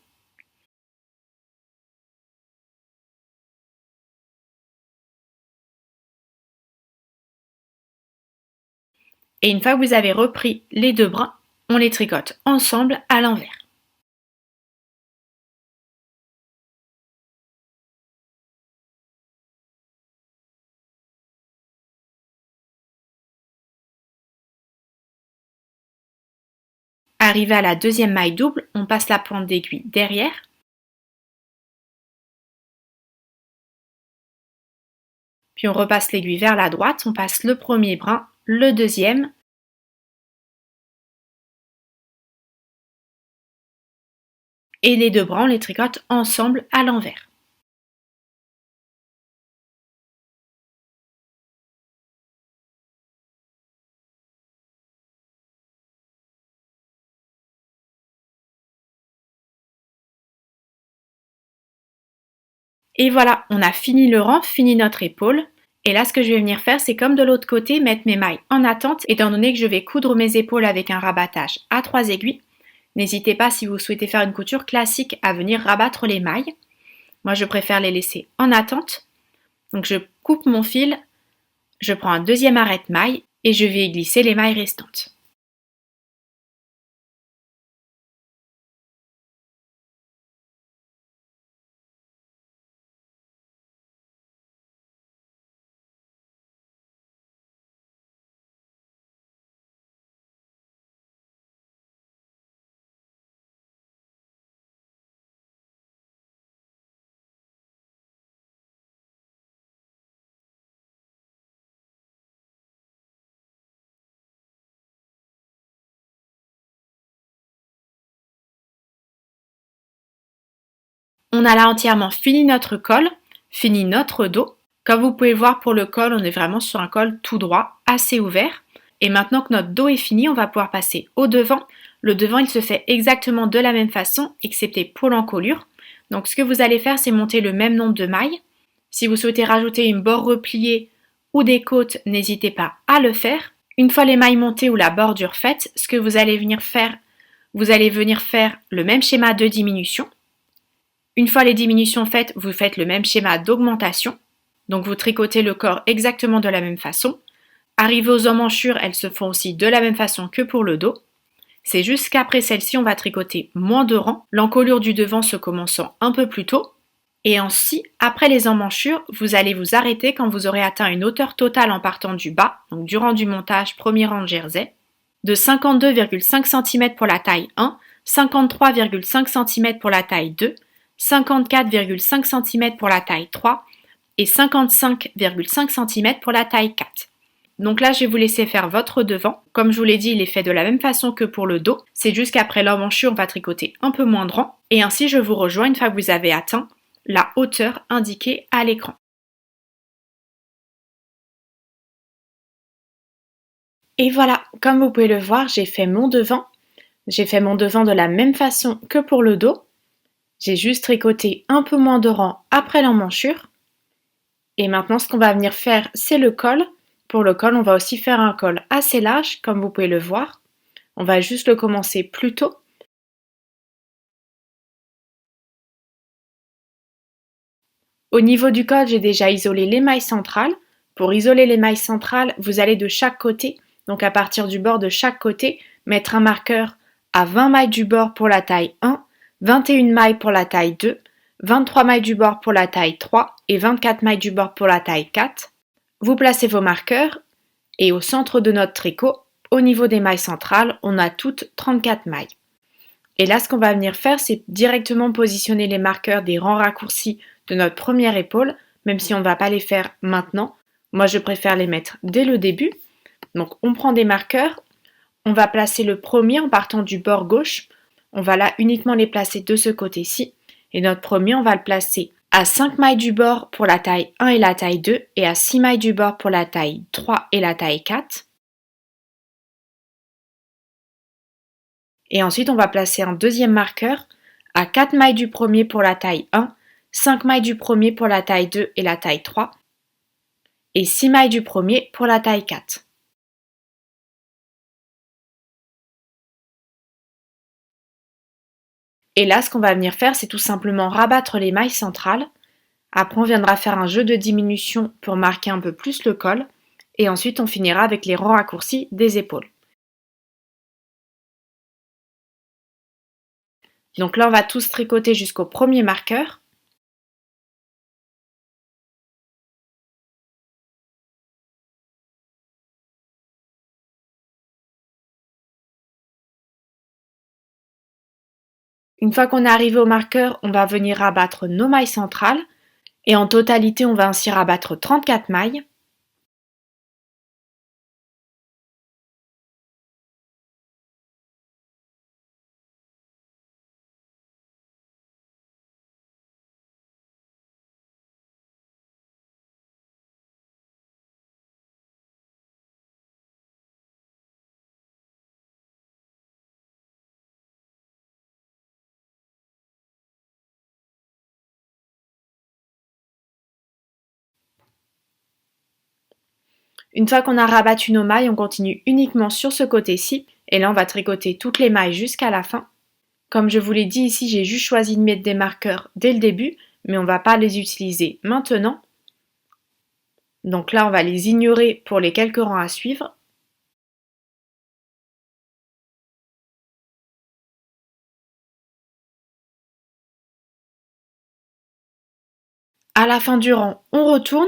Et une fois que vous avez repris les deux brins, on les tricote ensemble à l'envers. Arrivé à la deuxième maille double, on passe la pointe d'aiguille derrière. Puis on repasse l'aiguille vers la droite, on passe le premier brin, le deuxième. Et les deux brins, on les tricote ensemble à l'envers. Et voilà, on a fini le rang, fini notre épaule. Et là, ce que je vais venir faire, c'est comme de l'autre côté, mettre mes mailles en attente, étant donné que je vais coudre mes épaules avec un rabattage à 3 aiguilles. N'hésitez pas, si vous souhaitez faire une couture classique, à venir rabattre les mailles. Moi, je préfère les laisser en attente. Donc, je coupe mon fil, je prends un deuxième arrête-maille et je vais y glisser les mailles restantes. On a là entièrement fini notre col, fini notre dos. Comme vous pouvez voir pour le col, on est vraiment sur un col tout droit, assez ouvert. Et maintenant que notre dos est fini, on va pouvoir passer au devant. Le devant, il se fait exactement de la même façon, excepté pour l'encolure. Donc ce que vous allez faire, c'est monter le même nombre de mailles. Si vous souhaitez rajouter une bord repliée ou des côtes, n'hésitez pas à le faire. Une fois les mailles montées ou la bordure faite, ce que vous allez venir faire, vous allez venir faire le même schéma de diminution. Une fois les diminutions faites, vous faites le même schéma d'augmentation. Donc vous tricotez le corps exactement de la même façon. Arrivé aux emmanchures, elles se font aussi de la même façon que pour le dos. C'est juste qu'après celle-ci, on va tricoter moins de rangs, l'encolure du devant se commençant un peu plus tôt. Et ainsi, après les emmanchures, vous allez vous arrêter quand vous aurez atteint une hauteur totale en partant du bas, donc du rang du montage, premier rang de jersey, de 52,5 cm pour la taille 1, 53,5 cm pour la taille 2, 54,5 cm pour la taille 3 et 55,5 cm pour la taille 4. Donc là, je vais vous laisser faire votre devant. Comme je vous l'ai dit, il est fait de la même façon que pour le dos. C'est juste qu'après l'emmanchure, on va tricoter un peu moins de rangs. Et ainsi, je vous rejoins une fois que vous avez atteint la hauteur indiquée à l'écran. Et voilà, comme vous pouvez le voir, j'ai fait mon devant. J'ai fait mon devant de la même façon que pour le dos. J'ai juste tricoté un peu moins de rangs après l'emmanchure. Et maintenant, ce qu'on va venir faire, c'est le col. Pour le col, on va aussi faire un col assez large, comme vous pouvez le voir. On va juste le commencer plus tôt. Au niveau du col, j'ai déjà isolé les mailles centrales. Pour isoler les mailles centrales, vous allez de chaque côté, donc à partir du bord de chaque côté, mettre un marqueur à 20 mailles du bord pour la taille 1, 21 mailles pour la taille 2, 23 mailles du bord pour la taille 3 et 24 mailles du bord pour la taille 4. Vous placez vos marqueurs et au centre de notre tricot, au niveau des mailles centrales, on a toutes 34 mailles. Et là, ce qu'on va venir faire, c'est directement positionner les marqueurs des rangs raccourcis de notre première épaule, même si on ne va pas les faire maintenant. Moi, je préfère les mettre dès le début. Donc, on prend des marqueurs, on va placer le premier en partant du bord gauche. on va là uniquement les placer de ce côté-ci. Et notre premier, on va le placer à 5 mailles du bord pour la taille 1 et la taille 2 et à 6 mailles du bord pour la taille 3 et la taille 4. Et ensuite, on va placer un deuxième marqueur à 4 mailles du premier pour la taille 1, 5 mailles du premier pour la taille 2 et la taille 3 et 6 mailles du premier pour la taille 4. Et là, ce qu'on va venir faire, c'est tout simplement rabattre les mailles centrales. Après, on viendra faire un jeu de diminution pour marquer un peu plus le col. Et ensuite, on finira avec les rangs raccourcis des épaules. Donc là, on va tous tricoter jusqu'au premier marqueur. Une fois qu'on est arrivé au marqueur, on va venir rabattre nos mailles centrales. Et en totalité, on va ainsi rabattre 34 mailles. Une fois qu'on a rabattu nos mailles, on continue uniquement sur ce côté-ci. Et là, on va tricoter toutes les mailles jusqu'à la fin. Comme je vous l'ai dit ici, j'ai juste choisi de mettre des marqueurs dès le début, mais on ne va pas les utiliser maintenant. Donc là, on va les ignorer pour les quelques rangs à suivre. À la fin du rang, on retourne.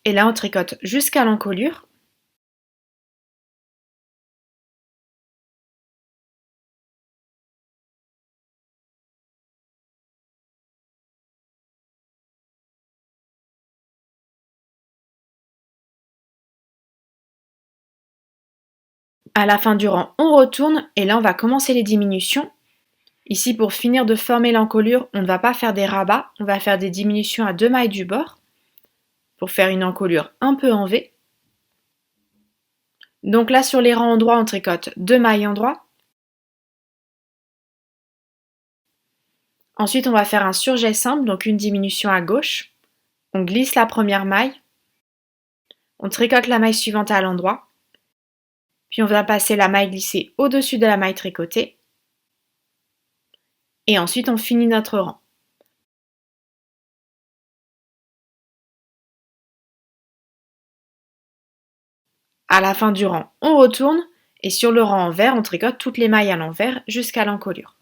Et là, on tricote jusqu'à l'encolure. À la fin du rang, on retourne et là, on va commencer les diminutions. Ici, pour finir de former l'encolure, on ne va pas faire des rabats, on va faire des diminutions à 2 mailles du bord pour faire une encolure un peu en V. Donc là, sur les rangs endroits, on tricote 2 mailles endroits. Ensuite, on va faire un surjet simple, donc une diminution à gauche. On glisse la première maille. On tricote la maille suivante à l'endroit. Puis on va passer la maille glissée au-dessus de la maille tricotée. Et ensuite, on finit notre rang. À la fin du rang, on retourne et sur le rang en vert, on tricote toutes les mailles à l'envers jusqu'à l'encolure.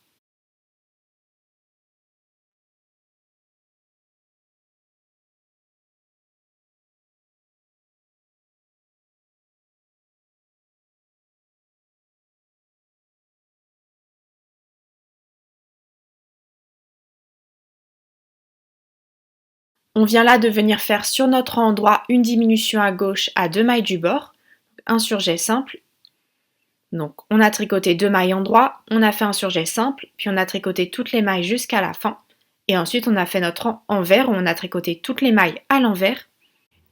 On vient là de venir faire sur notre rang droit une diminution à gauche à 2 mailles du bord, un surjet simple. Donc on a tricoté 2 mailles en droit, on a fait un surjet simple, puis on a tricoté toutes les mailles jusqu'à la fin. Et ensuite on a fait notre rang envers où on a tricoté toutes les mailles à l'envers.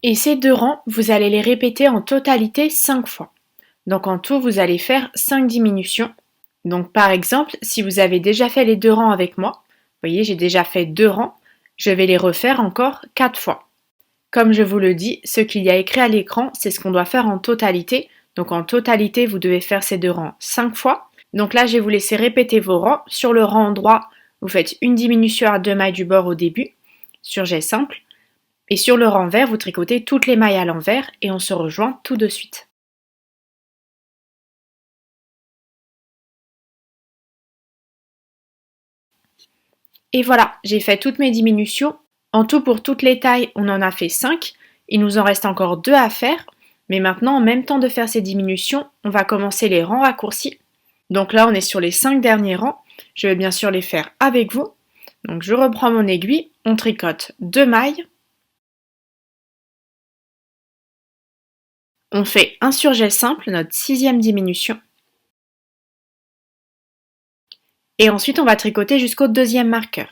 Et ces 2 rangs, vous allez les répéter en totalité 5 fois. Donc en tout, vous allez faire 5 diminutions. Donc par exemple, si vous avez déjà fait les 2 rangs avec moi, vous voyez, j'ai déjà fait 2 rangs, je vais les refaire encore 4 fois. Comme je vous le dis, ce qu'il y a écrit à l'écran, c'est ce qu'on doit faire en totalité. Donc en totalité, vous devez faire ces 2 rangs 5 fois. Donc là, je vais vous laisser répéter vos rangs. Sur le rang droit, vous faites une diminution à 2 mailles du bord au début, surjet simple. Et sur le rang vert, vous tricotez toutes les mailles à l'envers et on se rejoint tout de suite. Et voilà, j'ai fait toutes mes diminutions. En tout, pour toutes les tailles, on en a fait 5. Il nous en reste encore 2 à faire. Mais maintenant, en même temps de faire ces diminutions, on va commencer les rangs raccourcis. Donc là, on est sur les 5 derniers rangs. Je vais bien sûr les faire avec vous. Donc je reprends mon aiguille, on tricote 2 mailles. On fait un surjet simple, notre 6e diminution. Et ensuite, on va tricoter jusqu'au deuxième marqueur.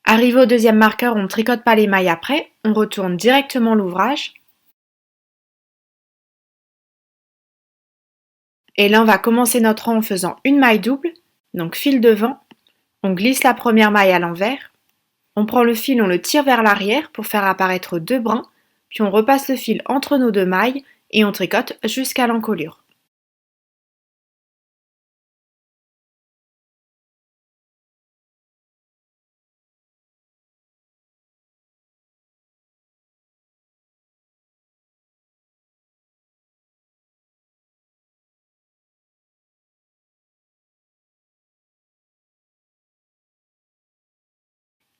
Arrivé au deuxième marqueur, on ne tricote pas les mailles après, on retourne directement l'ouvrage. Et là, on va commencer notre rang en faisant une maille double, donc fil devant, on glisse la première maille à l'envers, on prend le fil, on le tire vers l'arrière pour faire apparaître deux brins, puis on repasse le fil entre nos deux mailles et on tricote jusqu'à l'encolure.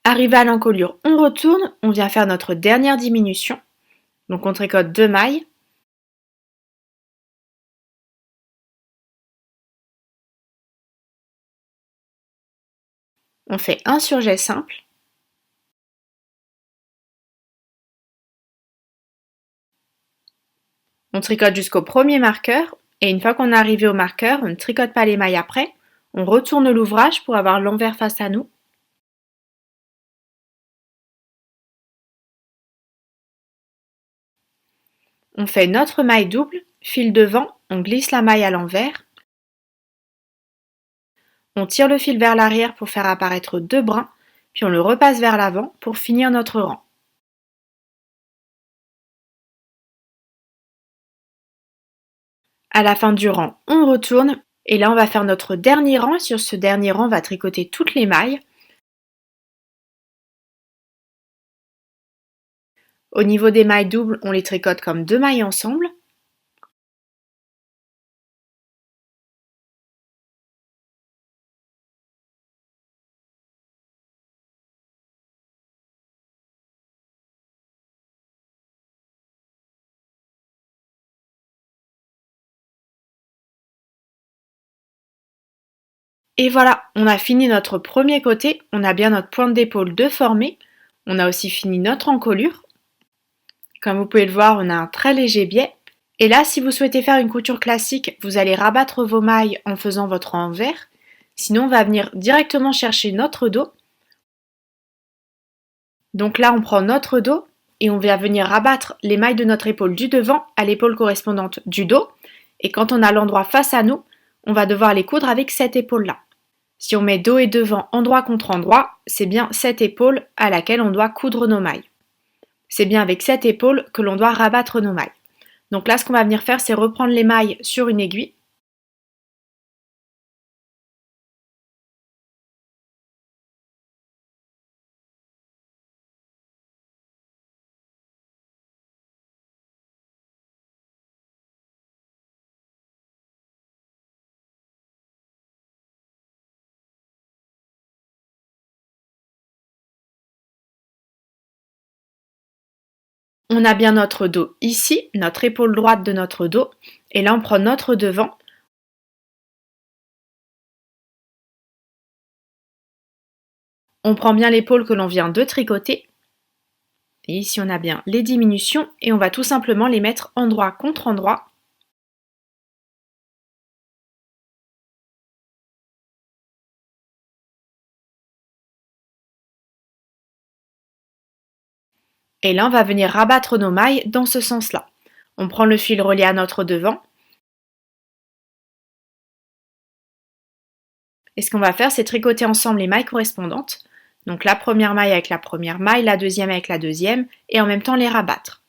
Arrivé à l'encolure, on retourne, on vient faire notre dernière diminution. Donc on tricote deux mailles. On fait un surjet simple. On tricote jusqu'au premier marqueur et une fois qu'on est arrivé au marqueur, on ne tricote pas les mailles après. On retourne l'ouvrage pour avoir l'envers face à nous. On fait notre maille double, fil devant, on glisse la maille à l'envers. On tire le fil vers l'arrière pour faire apparaître deux brins, puis on le repasse vers l'avant pour finir notre rang. À la fin du rang, on retourne et là on va faire notre dernier rang. Sur ce dernier rang, on va tricoter toutes les mailles. Au niveau des mailles doubles, on les tricote comme deux mailles ensemble. Et voilà, on a fini notre premier côté, on a bien notre pointe d'épaule de formée, on a aussi fini notre encolure. Comme vous pouvez le voir, on a un très léger biais. Et là, si vous souhaitez faire une couture classique, vous allez rabattre vos mailles en faisant votre envers. Sinon, on va venir directement chercher notre dos. Donc là, on prend notre dos et on va venir rabattre les mailles de notre épaule du devant à l'épaule correspondante du dos. Et quand on a l'endroit face à nous, on va devoir les coudre avec cette épaule-là. Si on met dos et devant endroit contre endroit, c'est bien cette épaule à laquelle on doit coudre nos mailles. C'est bien avec cette épaule que l'on doit rabattre nos mailles. Donc là, ce qu'on va venir faire, c'est reprendre les mailles sur une aiguille. On a bien notre dos ici, notre épaule droite de notre dos. Et là, on prend notre devant. On prend bien l'épaule que l'on vient de tricoter. Et ici, on a bien les diminutions. Et on va tout simplement les mettre endroit contre endroit. Et là, on va venir rabattre nos mailles dans ce sens-là. On prend le fil relié à notre devant. Et ce qu'on va faire, c'est tricoter ensemble les mailles correspondantes. Donc la première maille avec la première maille, la deuxième avec la deuxième, et en même temps les rabattre.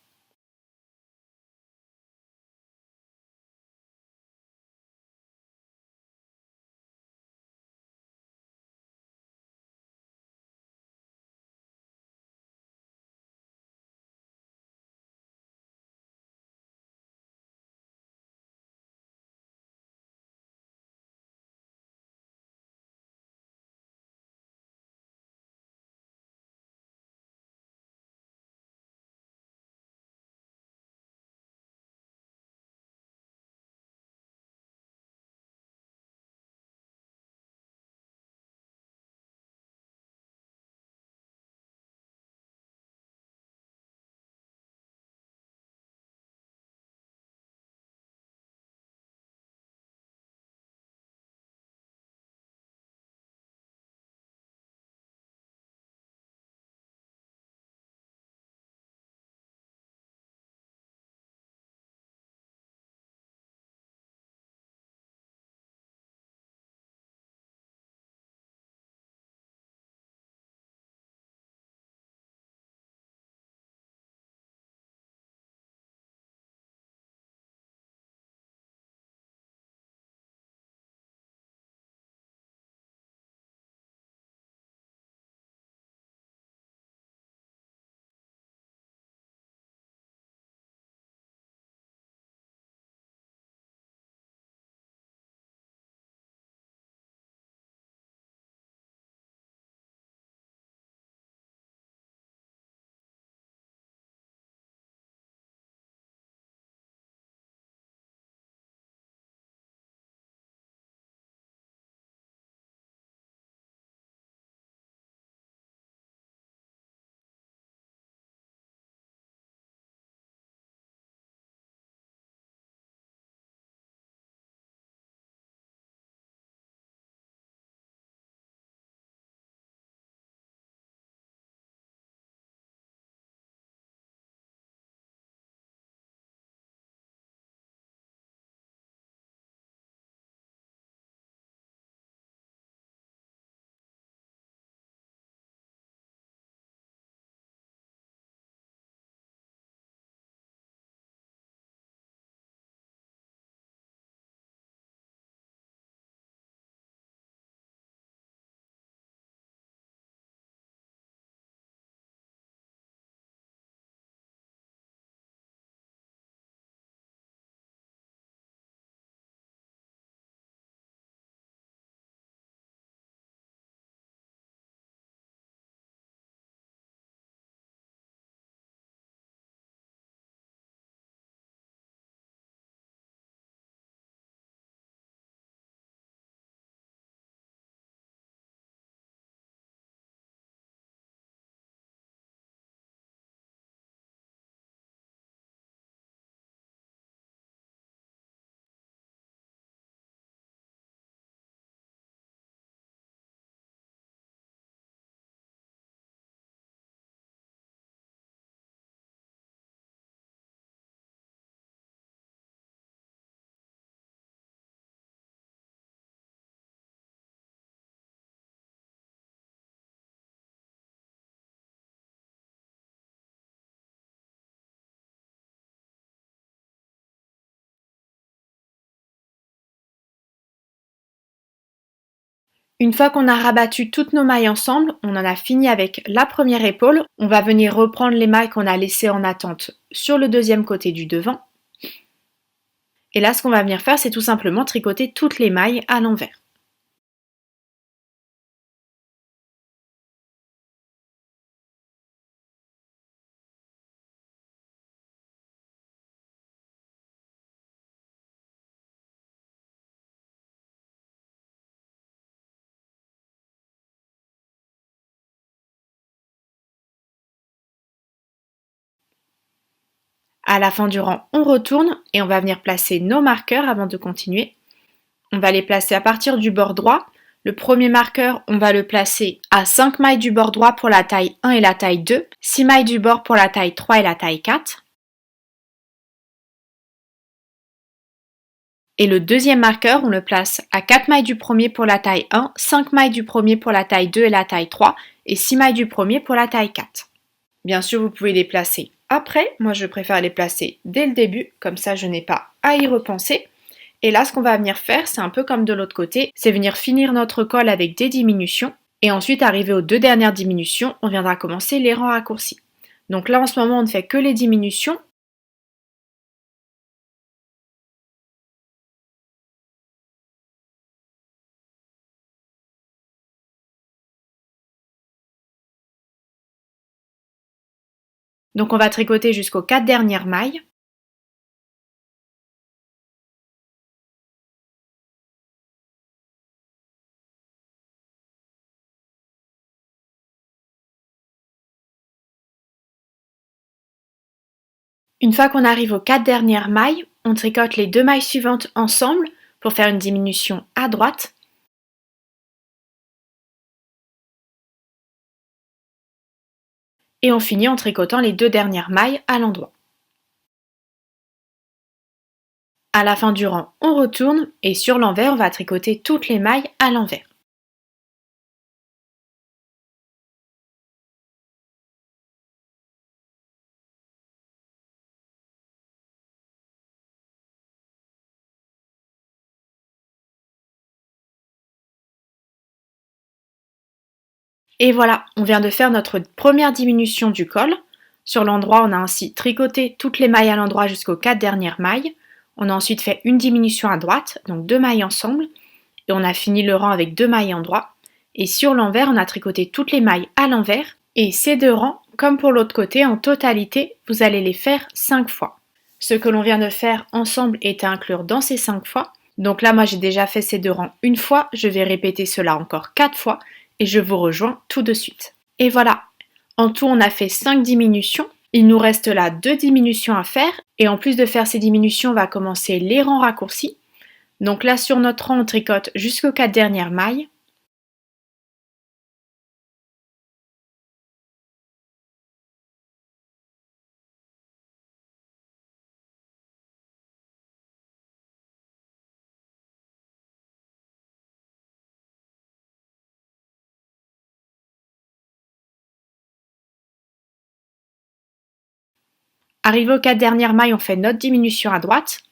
Une fois qu'on a rabattu toutes nos mailles ensemble, on en a fini avec la première épaule. On va venir reprendre les mailles qu'on a laissées en attente sur le deuxième côté du devant. Et là, ce qu'on va venir faire, c'est tout simplement tricoter toutes les mailles à l'envers. À la fin du rang, on retourne et on va venir placer nos marqueurs avant de continuer. On va les placer à partir du bord droit. Le premier marqueur, on va le placer à 5 mailles du bord droit pour la taille 1 et la taille 2, 6 mailles du bord pour la taille 3 et la taille 4. Et le deuxième marqueur, on le place à 4 mailles du premier pour la taille 1, 5 mailles du premier pour la taille 2 et la taille 3, et 6 mailles du premier pour la taille 4. Bien sûr, vous pouvez les placer après. Moi, je préfère les placer dès le début, comme ça, je n'ai pas à y repenser. Et là, ce qu'on va venir faire, c'est un peu comme de l'autre côté, c'est venir finir notre col avec des diminutions. Et ensuite, arrivé aux deux dernières diminutions, on viendra commencer les rangs raccourcis. Donc là, en ce moment, on ne fait que les diminutions. Donc on va tricoter jusqu'aux 4 dernières mailles. Une fois qu'on arrive aux 4 dernières mailles, on tricote les deux mailles suivantes ensemble pour faire une diminution à droite. Et on finit en tricotant les deux dernières mailles à l'endroit. À la fin du rang, on retourne et sur l'envers, on va tricoter toutes les mailles à l'envers. Et voilà, on vient de faire notre première diminution du col. Sur l'endroit, on a ainsi tricoté toutes les mailles à l'endroit jusqu'aux 4 dernières mailles. On a ensuite fait une diminution à droite, donc deux mailles ensemble, et on a fini le rang avec deux mailles endroit. Et sur l'envers, on a tricoté toutes les mailles à l'envers. Et ces deux rangs, comme pour l'autre côté, en totalité, vous allez les faire 5 fois. Ce que l'on vient de faire ensemble est à inclure dans ces 5 fois. Donc là, moi, j'ai déjà fait ces deux rangs une fois. Je vais répéter cela encore 4 fois et je vous rejoins tout de suite. Et voilà, en tout, on a fait 5 diminutions. Il nous reste là 2 diminutions à faire. Et en plus de faire ces diminutions, on va commencer les rangs raccourcis. Donc là, sur notre rang, on tricote jusqu'aux 4 dernières mailles. Arrivé aux 4 dernières mailles, on fait notre diminution à droite.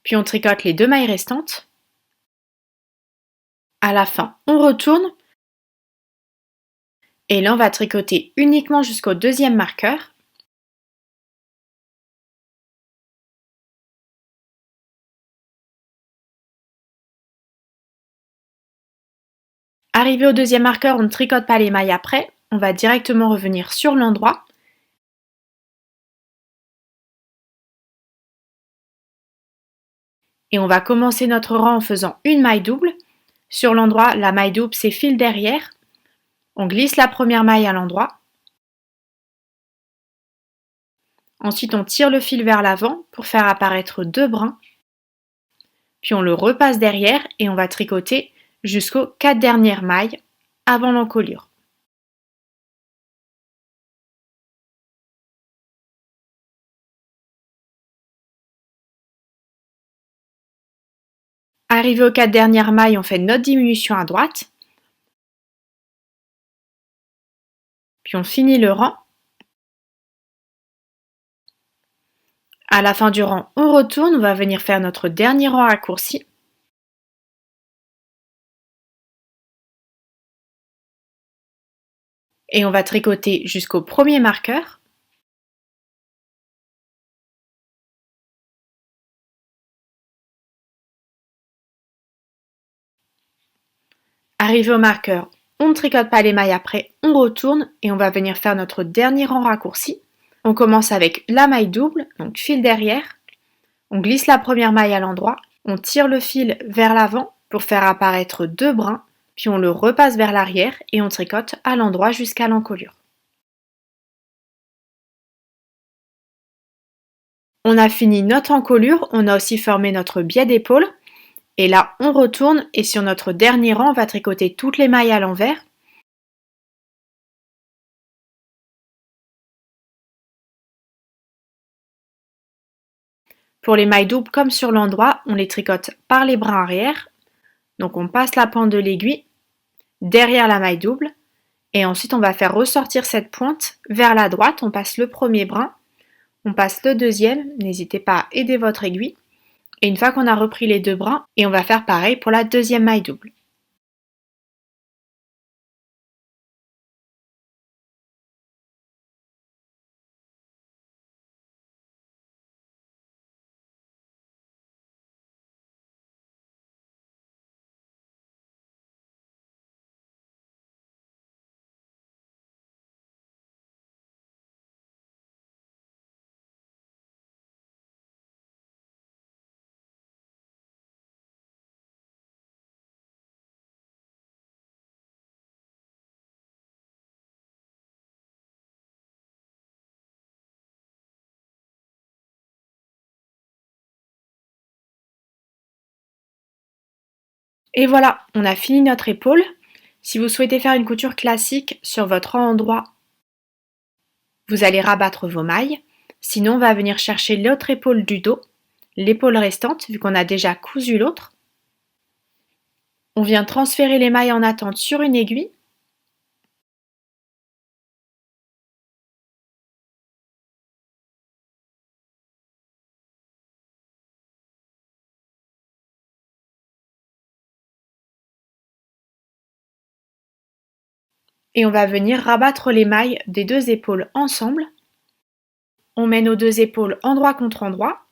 Puis on tricote les 2 mailles restantes. À la fin, on retourne. Et là, on va tricoter uniquement jusqu'au deuxième marqueur. Arrivé au deuxième marqueur, on ne tricote pas les mailles après. On va directement revenir sur l'endroit. Et on va commencer notre rang en faisant une maille double. Sur l'endroit, la maille double, c'est fil derrière. On glisse la première maille à l'endroit. Ensuite, on tire le fil vers l'avant pour faire apparaître deux brins. Puis on le repasse derrière et on va tricoter jusqu'aux 4 dernières mailles avant l'encolure. Arrivé aux 4 dernières mailles, on fait notre diminution à droite. Puis on finit le rang. À la fin du rang, on retourne, on va venir faire notre dernier rang raccourci. Et on va tricoter jusqu'au premier marqueur. Arrivé au marqueur, on ne tricote pas les mailles après, on retourne et on va venir faire notre dernier rang raccourci. On commence avec la maille double, donc fil derrière. On glisse la première maille à l'endroit, on tire le fil vers l'avant pour faire apparaître 2 brins, puis on le repasse vers l'arrière et on tricote à l'endroit jusqu'à l'encolure. On a fini notre encolure, on a aussi formé notre biais d'épaule. Et là, on retourne et sur notre dernier rang, on va tricoter toutes les mailles à l'envers. Pour les mailles doubles comme sur l'endroit, on les tricote par les brins arrière. Donc on passe la pointe de l'aiguille derrière la maille double et ensuite on va faire ressortir cette pointe vers la droite. On passe le premier brin, on passe le deuxième, n'hésitez pas à aider votre aiguille. Et une fois qu'on a repris les 2 brins, et on va faire pareil pour la deuxième maille double. Et voilà, on a fini notre épaule. Si vous souhaitez faire une couture classique sur votre endroit, vous allez rabattre vos mailles. Sinon, on va venir chercher l'autre épaule du dos, l'épaule restante, vu qu'on a déjà cousu l'autre. On vient transférer les mailles en attente sur une aiguille. Et on va venir rabattre les mailles des 2 épaules ensemble. On met nos 2 épaules endroit contre endroit.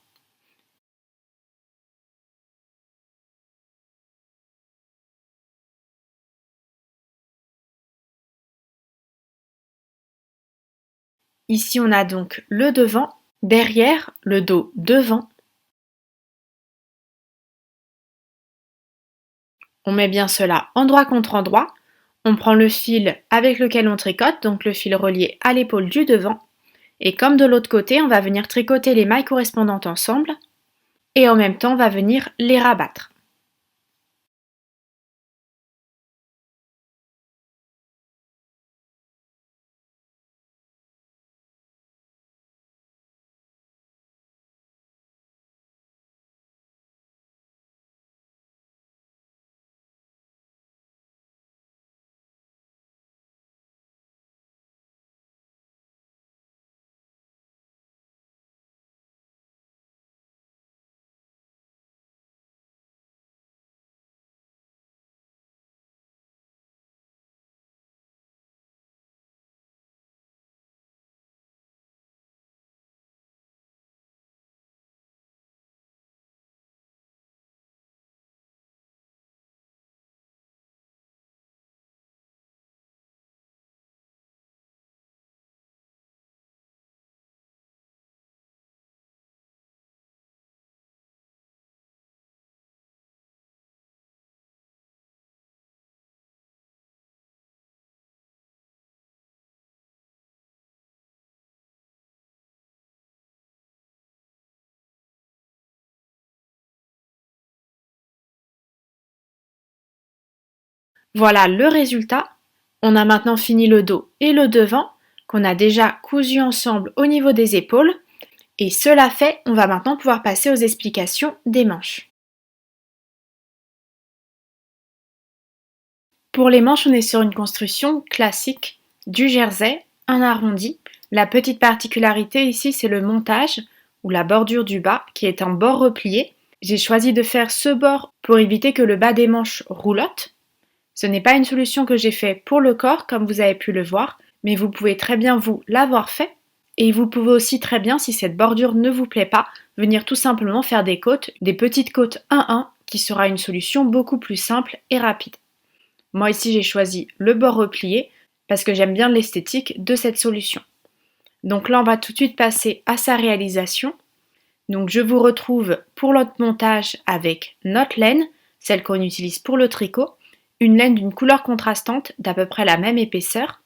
Ici, on a donc le devant, derrière, le dos devant. On met bien cela endroit contre endroit. On prend le fil avec lequel on tricote, donc le fil relié à l'épaule du devant. Et comme de l'autre côté, on va venir tricoter les mailles correspondantes ensemble. Et en même temps, on va venir les rabattre. Voilà le résultat. On a maintenant fini le dos et le devant, qu'on a déjà cousu ensemble au niveau des épaules. Et cela fait, on va maintenant pouvoir passer aux explications des manches. Pour les manches, on est sur une construction classique du jersey, un arrondi. La petite particularité ici, c'est le montage ou la bordure du bas qui est en bord replié. J'ai choisi de faire ce bord pour éviter que le bas des manches roulotte. Ce n'est pas une solution que j'ai fait pour le corps, comme vous avez pu le voir, mais vous pouvez très bien vous l'avoir fait. Et vous pouvez aussi très bien, si cette bordure ne vous plaît pas, venir tout simplement faire des côtes, des petites côtes 1-1, qui sera une solution beaucoup plus simple et rapide. Moi ici j'ai choisi le bord replié parce que j'aime bien l'esthétique de cette solution. Donc là on va tout de suite passer à sa réalisation. Donc je vous retrouve pour notre montage avec notre laine, celle qu'on utilise pour le tricot, une laine d'une couleur contrastante d'à peu près la même épaisseur,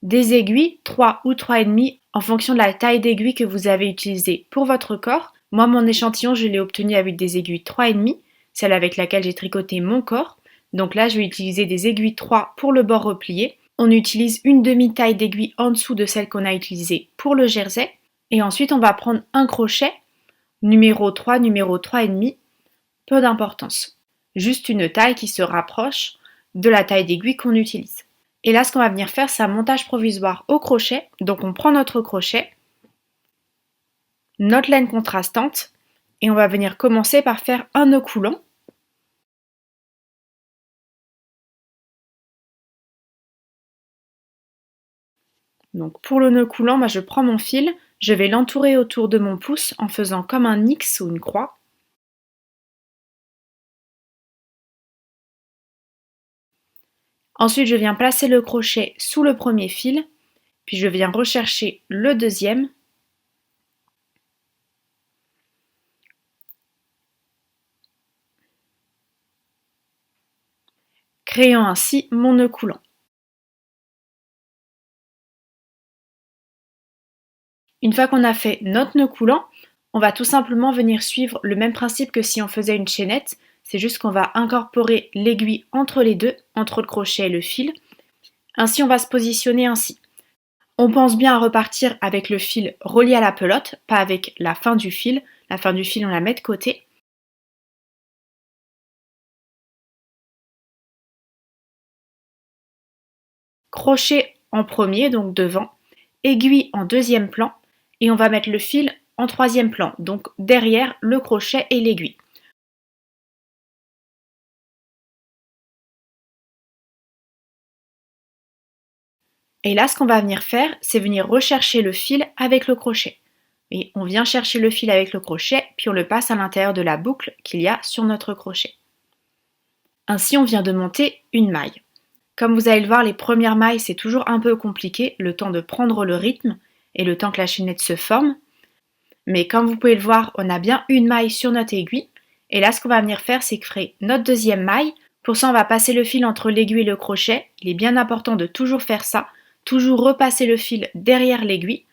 des aiguilles 3 ou 3,5 en fonction de la taille d'aiguille que vous avez utilisée pour votre corps. Moi mon échantillon je l'ai obtenu avec des aiguilles 3,5, celle avec laquelle j'ai tricoté mon corps. Donc là je vais utiliser des aiguilles 3 pour le bord replié. On utilise une demi-taille d'aiguille en dessous de celle qu'on a utilisée pour le jersey. Et ensuite on va prendre un crochet, numéro 3, numéro 3,5, peu d'importance. Juste une taille qui se rapproche de la taille d'aiguille qu'on utilise. Et là ce qu'on va venir faire c'est un montage provisoire au crochet. Donc on prend notre crochet, notre laine contrastante, et on va venir commencer par faire un nœud coulant. Donc pour le nœud coulant, moi je prends mon fil, je vais l'entourer autour de mon pouce en faisant comme un X ou une croix. Ensuite je viens placer le crochet sous le premier fil, puis je viens rechercher le deuxième. Créant ainsi mon nœud coulant. Une fois qu'on a fait notre nœud coulant, on va tout simplement venir suivre le même principe que si on faisait une chaînette, c'est juste qu'on va incorporer l'aiguille entre les deux, entre le crochet et le fil. Ainsi on va se positionner ainsi. On pense bien à repartir avec le fil relié à la pelote, pas avec la fin du fil. La fin du fil on la met de côté. Crochet en premier, donc devant, aiguille en deuxième plan, et on va mettre le fil en troisième plan, donc derrière le crochet et l'aiguille. Et là, ce qu'on va venir faire, c'est venir rechercher le fil avec le crochet. Et on vient chercher le fil avec le crochet, puis on le passe à l'intérieur de la boucle qu'il y a sur notre crochet. Ainsi, on vient de monter une maille. Comme vous allez le voir, les premières mailles, c'est toujours un peu compliqué, le temps de prendre le rythme et le temps que la chaînette se forme. Mais comme vous pouvez le voir, on a bien une maille sur notre aiguille. Et là, ce qu'on va venir faire, c'est créer notre deuxième maille. Pour ça, on va passer le fil entre l'aiguille et le crochet. Il est bien important de toujours faire ça. Toujours repasser le fil derrière l'aiguille.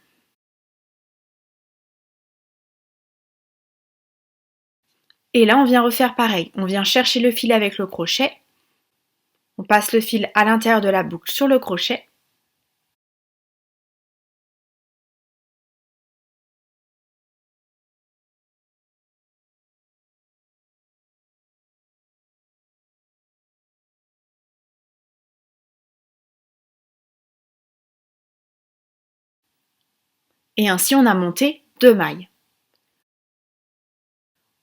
Et là, on vient refaire pareil. On vient chercher le fil avec le crochet. On passe le fil à l'intérieur de la boucle sur le crochet. Et ainsi, on a monté deux mailles.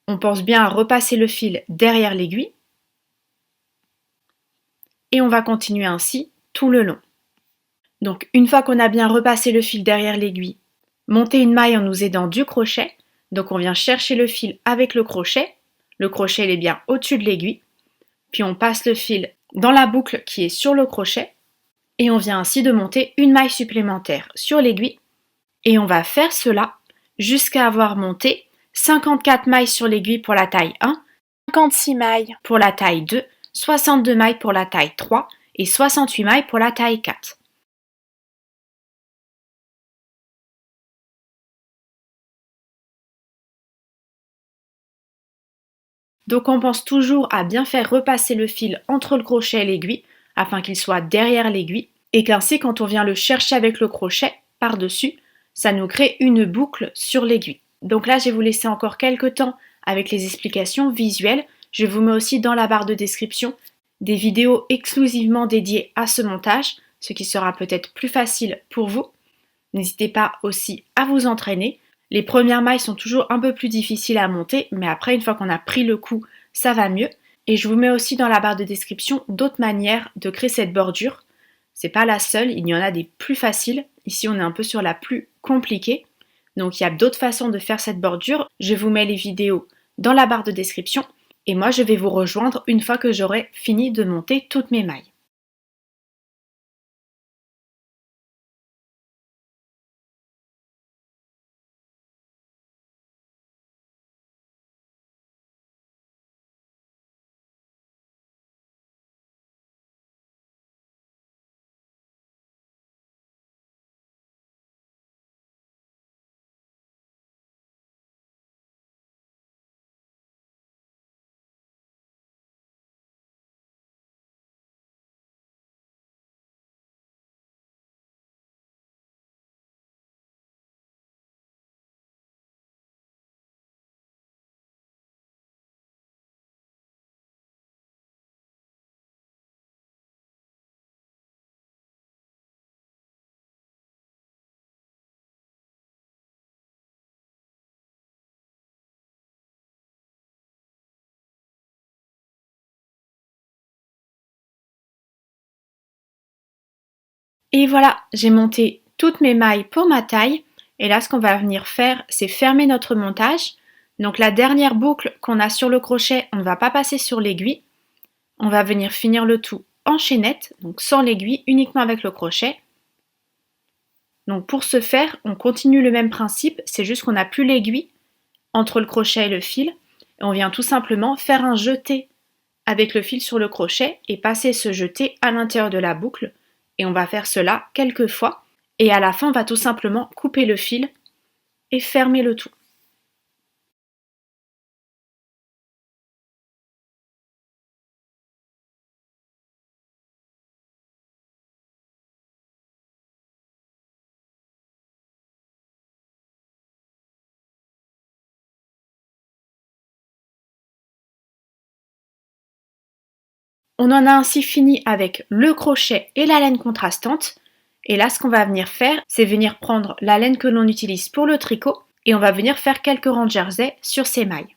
On pense bien à repasser le fil derrière l'aiguille. Et on va continuer ainsi tout le long. Donc une fois qu'on a bien repassé le fil derrière l'aiguille, monter une maille en nous aidant du crochet. Donc on vient chercher le fil avec le crochet il est bien au-dessus de l'aiguille, puis on passe le fil dans la boucle qui est sur le crochet, et on vient ainsi de monter une maille supplémentaire sur l'aiguille, et on va faire cela jusqu'à avoir monté 54 mailles sur l'aiguille pour la taille 1, 56 mailles pour la taille 2, 62 mailles pour la taille 3 et 68 mailles pour la taille 4. Donc on pense toujours à bien faire repasser le fil entre le crochet et l'aiguille afin qu'il soit derrière l'aiguille et qu'ainsi quand on vient le chercher avec le crochet par-dessus, ça nous crée une boucle sur l'aiguille. Donc là je vais vous laisser encore quelques temps avec les explications visuelles. Je vous mets aussi dans la barre de description des vidéos exclusivement dédiées à ce montage, ce qui sera peut-être plus facile pour vous. N'hésitez pas aussi à vous entraîner. Les premières mailles sont toujours un peu plus difficiles à monter, mais après, une fois qu'on a pris le coup, ça va mieux. Et je vous mets aussi dans la barre de description d'autres manières de créer cette bordure. C'est pas la seule, il y en a des plus faciles. Ici, on est un peu sur la plus compliquée. Donc, il y a d'autres façons de faire cette bordure. Je vous mets les vidéos dans la barre de description. Et moi, je vais vous rejoindre une fois que j'aurai fini de monter toutes mes mailles. Et voilà, j'ai monté toutes mes mailles pour ma taille. Et là, ce qu'on va venir faire, c'est fermer notre montage. Donc la dernière boucle qu'on a sur le crochet, on ne va pas passer sur l'aiguille. On va venir finir le tout en chaînette, donc sans l'aiguille, uniquement avec le crochet. Donc pour ce faire, on continue le même principe, c'est juste qu'on n'a plus l'aiguille entre le crochet et le fil. Et on vient tout simplement faire un jeté avec le fil sur le crochet et passer ce jeté à l'intérieur de la boucle. Et on va faire cela quelques fois. Et à la fin, on va tout simplement couper le fil et fermer le tout. On en a ainsi fini avec le crochet et la laine contrastante. Et là, ce qu'on va venir faire, c'est venir prendre la laine que l'on utilise pour le tricot et on va venir faire quelques rangs de jersey sur ces mailles.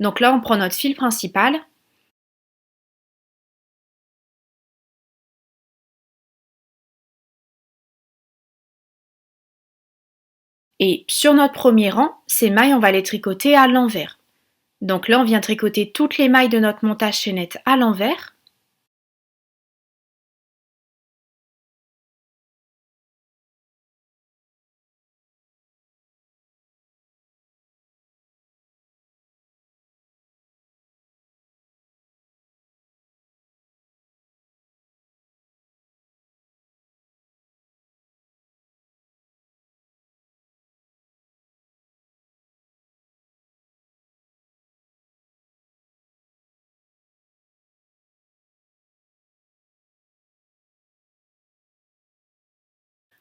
Donc là, on prend notre fil principal. Et sur notre premier rang, ces mailles, on va les tricoter à l'envers. Donc là, on vient tricoter toutes les mailles de notre montage chaînette à l'envers.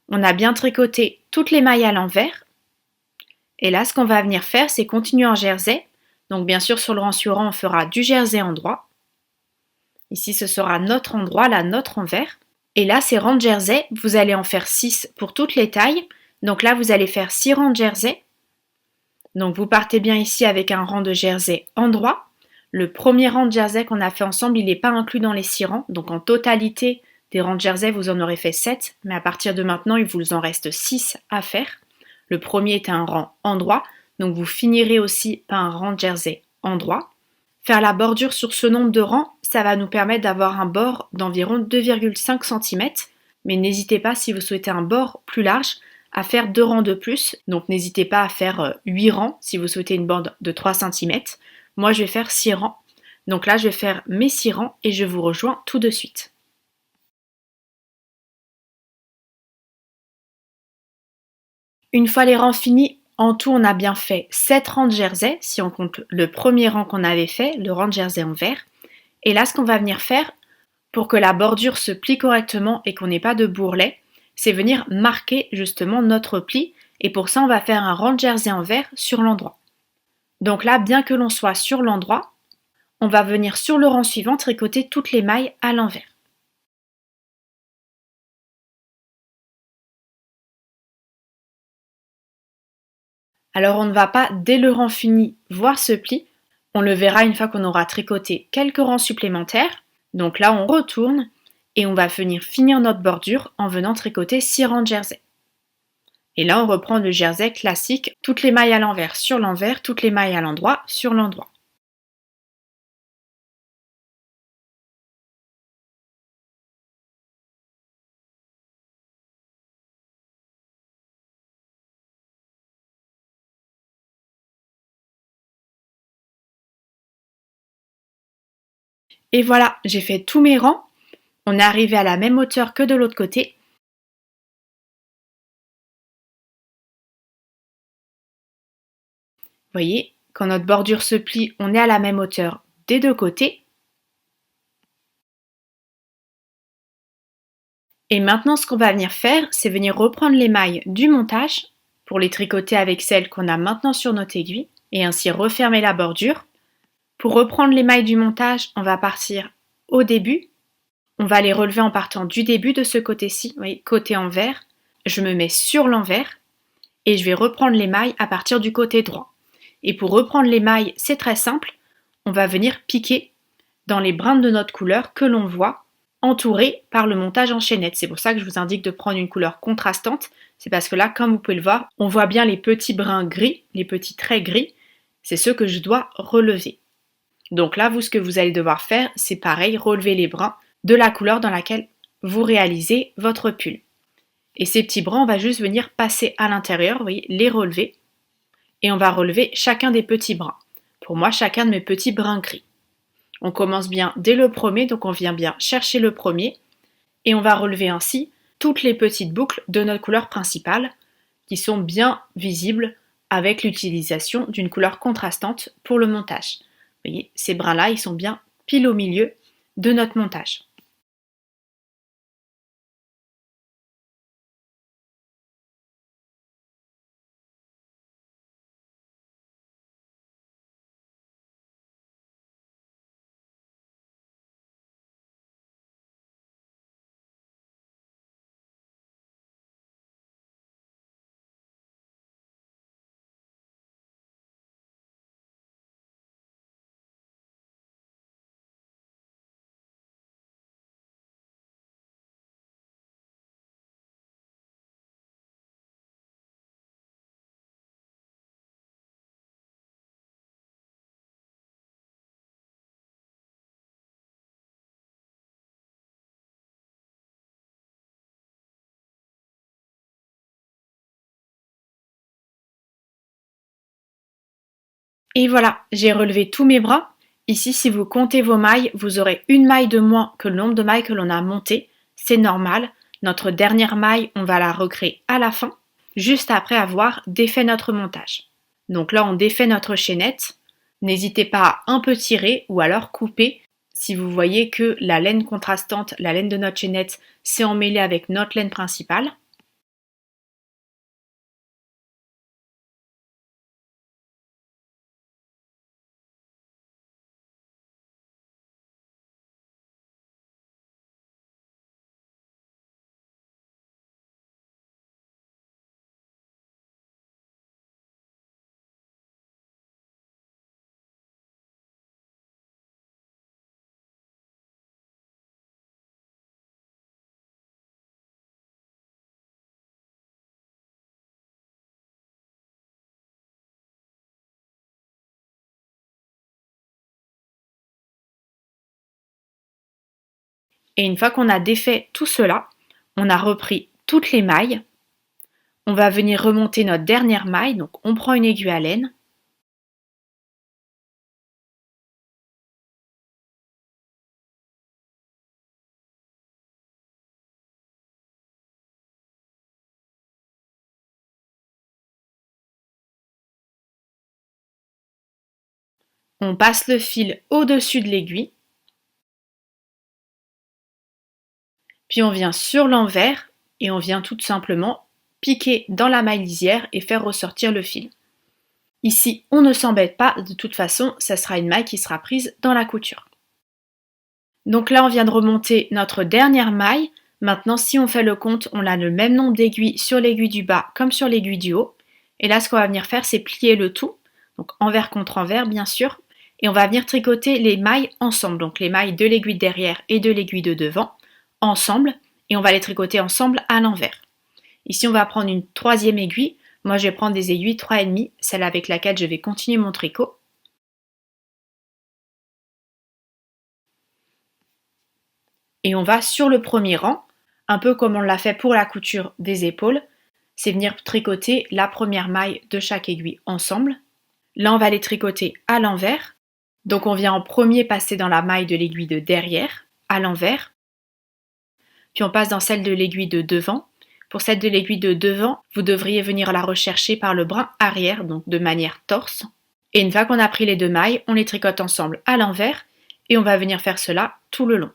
On a bien tricoté toutes les mailles à l'envers. Et là, ce qu'on va venir faire, c'est continuer en jersey. Donc bien sûr, sur le rang suivant, on fera du jersey endroit. Ici, ce sera notre endroit, là, notre envers. Et là, ces rangs de jersey, vous allez en faire 6 pour toutes les tailles. Donc là, vous allez faire 6 rangs de jersey. Donc vous partez bien ici avec un rang de jersey endroit. Le premier rang de jersey qu'on a fait ensemble, il n'est pas inclus dans les 6 rangs. Donc en totalité des rangs de jersey, vous en aurez fait 7. Mais à partir de maintenant, il vous en reste 6 à faire. Le premier est un rang endroit. Donc vous finirez aussi par un rang de jersey endroit. Faire la bordure sur ce nombre de rangs, ça va nous permettre d'avoir un bord d'environ 2,5 cm. Mais n'hésitez pas, si vous souhaitez un bord plus large, à faire 2 rangs de plus. Donc n'hésitez pas à faire 8 rangs si vous souhaitez une bande de 3 cm. Moi, je vais faire 6 rangs. Donc là, je vais faire mes 6 rangs et je vous rejoins tout de suite. Une fois les rangs finis, en tout, on a bien fait 7 rangs de jersey, si on compte le premier rang qu'on avait fait, le rang de jersey en vert. Et là, ce qu'on va venir faire, pour que la bordure se plie correctement et qu'on n'ait pas de bourrelet, c'est venir marquer justement notre pli. Et pour ça, on va faire un rang de jersey en vert sur l'endroit. Donc là, bien que l'on soit sur l'endroit, on va venir sur le rang suivant tricoter toutes les mailles à l'envers. Alors on ne va pas, dès le rang fini, voir ce pli. On le verra une fois qu'on aura tricoté quelques rangs supplémentaires. Donc là, on retourne Et on va venir finir notre bordure en venant tricoter 6 rangs de jersey. Et là, on reprend le jersey classique, toutes les mailles à l'envers sur l'envers, toutes les mailles à l'endroit sur l'endroit. Et voilà, j'ai fait tous mes rangs. On est arrivé à la même hauteur que de l'autre côté. Vous voyez, quand notre bordure se plie, on est à la même hauteur des deux côtés. Et maintenant, ce qu'on va venir faire, c'est venir reprendre les mailles du montage pour les tricoter avec celles qu'on a maintenant sur notre aiguille et ainsi refermer la bordure. Pour reprendre les mailles du montage, on va partir au début. On va les relever en partant du début de ce côté-ci, vous voyez, côté envers. Je me mets sur l'envers et je vais reprendre les mailles à partir du côté droit. Et pour reprendre les mailles, c'est très simple. On va venir piquer dans les brins de notre couleur que l'on voit entourés par le montage en chaînette. C'est pour ça que je vous indique de prendre une couleur contrastante. C'est parce que là, comme vous pouvez le voir, on voit bien les petits brins gris, les petits traits gris. C'est ceux que je dois relever. Donc là, vous, ce que vous allez devoir faire, c'est pareil, relever les brins de la couleur dans laquelle vous réalisez votre pull. Et ces petits brins, on va juste venir passer à l'intérieur, vous voyez, les relever. Et on va relever chacun des petits brins. Pour moi, chacun de mes petits brins gris. On commence bien dès le premier, donc on vient bien chercher le premier. Et on va relever ainsi toutes les petites boucles de notre couleur principale qui sont bien visibles avec l'utilisation d'une couleur contrastante pour le montage. Vous voyez, ces brins-là, ils sont bien pile au milieu de notre montage. Et voilà, j'ai relevé tous mes bras. Ici, si vous comptez vos mailles, vous aurez une maille de moins que le nombre de mailles que l'on a montées. C'est normal. Notre dernière maille, on va la recréer à la fin, juste après avoir défait notre montage. Donc là, on défait notre chaînette. N'hésitez pas à un peu tirer ou alors couper si vous voyez que la laine contrastante, la laine de notre chaînette, s'est emmêlée avec notre laine principale. Et une fois qu'on a défait tout cela, on a repris toutes les mailles. On va venir remonter notre dernière maille, donc on prend une aiguille à laine. On passe le fil au-dessus de l'aiguille. Puis on vient sur l'envers et on vient tout simplement piquer dans la maille lisière et faire ressortir le fil. Ici, on ne s'embête pas, de toute façon, ça sera une maille qui sera prise dans la couture. Donc là, on vient de remonter notre dernière maille. Maintenant, si on fait le compte, on a le même nombre d'aiguilles sur l'aiguille du bas comme sur l'aiguille du haut. Et là, ce qu'on va venir faire, c'est plier le tout, donc envers contre envers, bien sûr. Et on va venir tricoter les mailles ensemble, donc les mailles de l'aiguille de derrière et de l'aiguille de devant, ensemble et on va les tricoter ensemble à l'envers. Ici, on va prendre une troisième aiguille. Moi, je vais prendre des aiguilles 3,5, celle avec laquelle je vais continuer mon tricot. Et on va sur le premier rang, un peu comme on l'a fait pour la couture des épaules, c'est venir tricoter la première maille de chaque aiguille ensemble. Là, on va les tricoter à l'envers. Donc, on vient en premier passer dans la maille de l'aiguille de derrière, à l'envers. Puis, on passe dans celle de l'aiguille de devant. Pour celle de l'aiguille de devant, vous devriez venir la rechercher par le brin arrière, donc de manière torse. Et une fois qu'on a pris les deux mailles, on les tricote ensemble à l'envers et on va venir faire cela tout le long.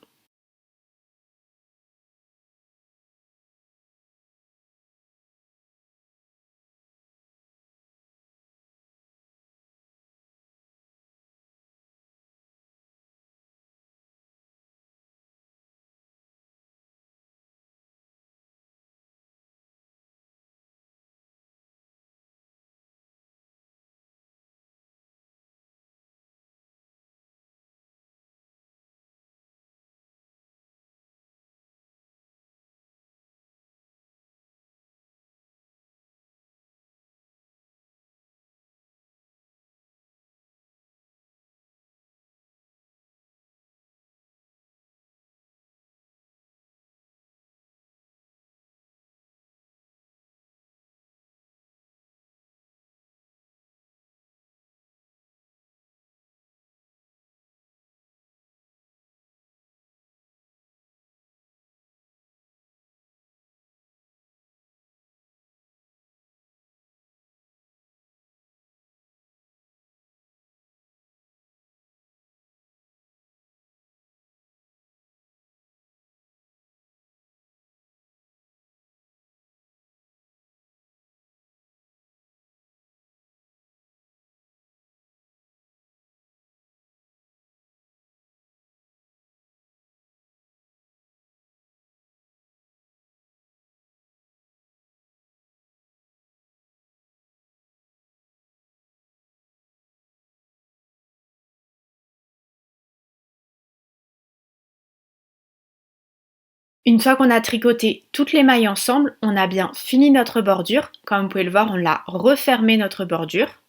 Une fois qu'on a tricoté toutes les mailles ensemble, on a bien fini notre bordure. Comme vous pouvez le voir, on l'a refermé notre bordure.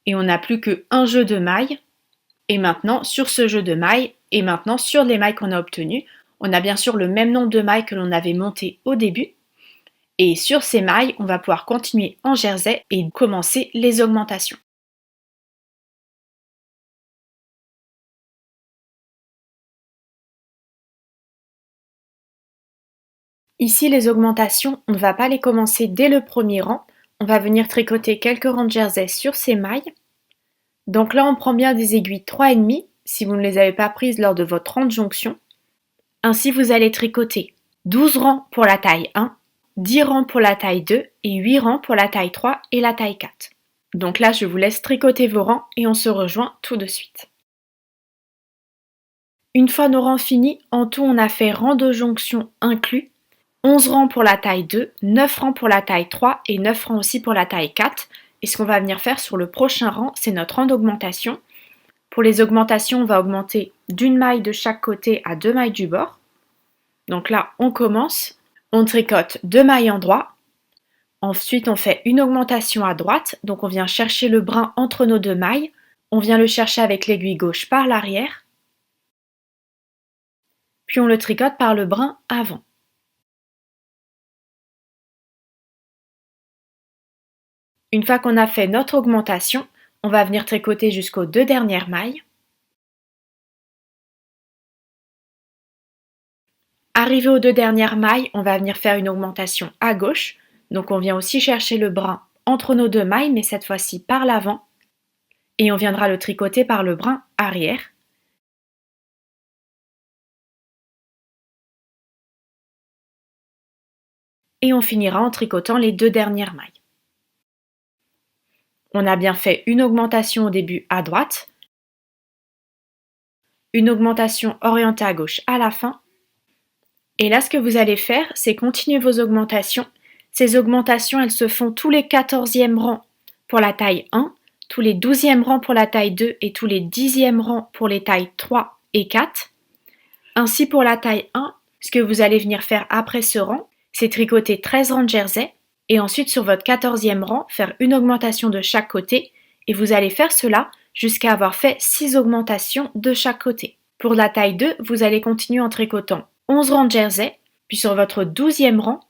Et on n'a plus qu'un jeu de mailles. Et maintenant, sur ce jeu de mailles, et maintenant sur les mailles qu'on a obtenues, on a bien sûr le même nombre de mailles que l'on avait monté au début. Et sur ces mailles, on va pouvoir continuer en jersey et commencer les augmentations. Ici, les augmentations, on ne va pas les commencer dès le premier rang. On va venir tricoter quelques rangs de jersey sur ces mailles. Donc là, on prend bien des aiguilles 3,5 si vous ne les avez pas prises lors de votre rang de jonction. Ainsi, vous allez tricoter 12 rangs pour la taille 1, 10 rangs pour la taille 2 et 8 rangs pour la taille 3 et la taille 4. Donc là, je vous laisse tricoter vos rangs et on se rejoint tout de suite. Une fois nos rangs finis, en tout, on a fait rang de jonction inclus. 11 rangs pour la taille 2, 9 rangs pour la taille 3 et 9 rangs aussi pour la taille 4. Et ce qu'on va venir faire sur le prochain rang, c'est notre rang d'augmentation. Pour les augmentations, on va augmenter d'une maille de chaque côté à 2 mailles du bord. Donc là, on commence, on tricote 2 mailles en droit. Ensuite, on fait une augmentation à droite, donc on vient chercher le brin entre nos 2 mailles. On vient le chercher avec l'aiguille gauche par l'arrière. Puis on le tricote par le brin avant. Une fois qu'on a fait notre augmentation, on va venir tricoter jusqu'aux 2 dernières mailles. Arrivé aux 2 dernières mailles, on va venir faire une augmentation à gauche. Donc on vient aussi chercher le brin entre nos 2 mailles, mais cette fois-ci par l'avant. Et on viendra le tricoter par le brin arrière. Et on finira en tricotant les 2 dernières mailles. On a bien fait une augmentation au début à droite, une augmentation orientée à gauche à la fin. Et là, ce que vous allez faire, c'est continuer vos augmentations. Ces augmentations, elles se font tous les 14e rangs pour la taille 1, tous les 12e rangs pour la taille 2 et tous les 10e rangs pour les tailles 3 et 4. Ainsi pour la taille 1, ce que vous allez venir faire après ce rang, c'est tricoter 13 rangs de jersey et ensuite sur votre 14e rang, faire une augmentation de chaque côté et vous allez faire cela jusqu'à avoir fait 6 augmentations de chaque côté. Pour la taille 2, vous allez continuer en tricotant 11 rangs de jersey, puis sur votre 12e rang,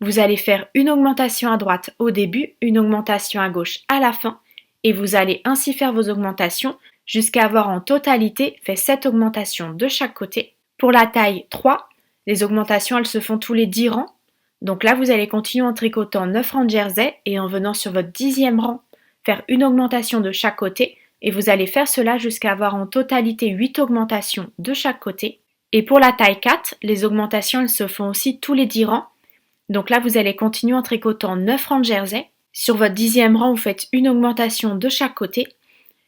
vous allez faire une augmentation à droite au début, une augmentation à gauche à la fin et vous allez ainsi faire vos augmentations jusqu'à avoir en totalité fait 7 augmentations de chaque côté. Pour la taille 3, les augmentations elles se font tous les 10 rangs. Donc là vous allez continuer en tricotant 9 rangs de jersey et en venant sur votre 10e rang faire une augmentation de chaque côté et vous allez faire cela jusqu'à avoir en totalité 8 augmentations de chaque côté. Et pour la taille 4, les augmentations elles se font aussi tous les 10 rangs. Donc là vous allez continuer en tricotant 9 rangs de jersey. Sur votre 10e rang vous faites une augmentation de chaque côté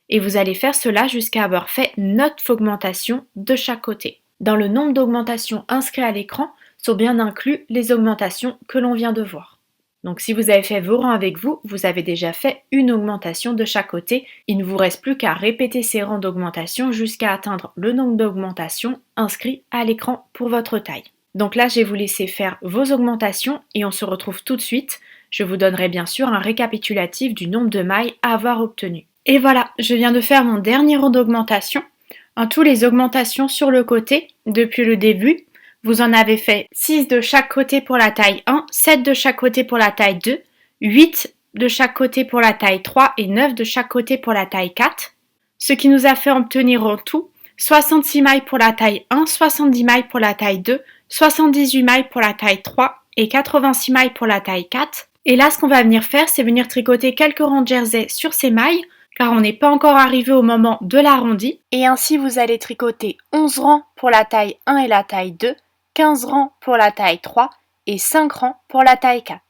et vous allez faire cela jusqu'à avoir fait 9 augmentations de chaque côté. Dans le nombre d'augmentations inscrits à l'écran sont bien inclus les augmentations que l'on vient de voir. Donc si vous avez fait vos rangs avec vous, vous avez déjà fait une augmentation de chaque côté. Il ne vous reste plus qu'à répéter ces rangs d'augmentation jusqu'à atteindre le nombre d'augmentations inscrits à l'écran pour votre taille. Donc là, je vais vous laisser faire vos augmentations et on se retrouve tout de suite. Je vous donnerai bien sûr un récapitulatif du nombre de mailles à avoir obtenu. Et voilà, je viens de faire mon dernier rang d'augmentation. En tout, les augmentations sur le côté, depuis le début, vous en avez fait 6 de chaque côté pour la taille 1, 7 de chaque côté pour la taille 2, 8 de chaque côté pour la taille 3 et 9 de chaque côté pour la taille 4. Ce qui nous a fait obtenir en tout 66 mailles pour la taille 1, 70 mailles pour la taille 2, 78 mailles pour la taille 3 et 86 mailles pour la taille 4. Et là, ce qu'on va venir faire, c'est venir tricoter quelques rangs de jersey sur ces mailles car on n'est pas encore arrivé au moment de l'arrondi. Et ainsi, vous allez tricoter 11 rangs pour la taille 1 et la taille 2, 15 rangs pour la taille 3 et 5 rangs pour la taille 4.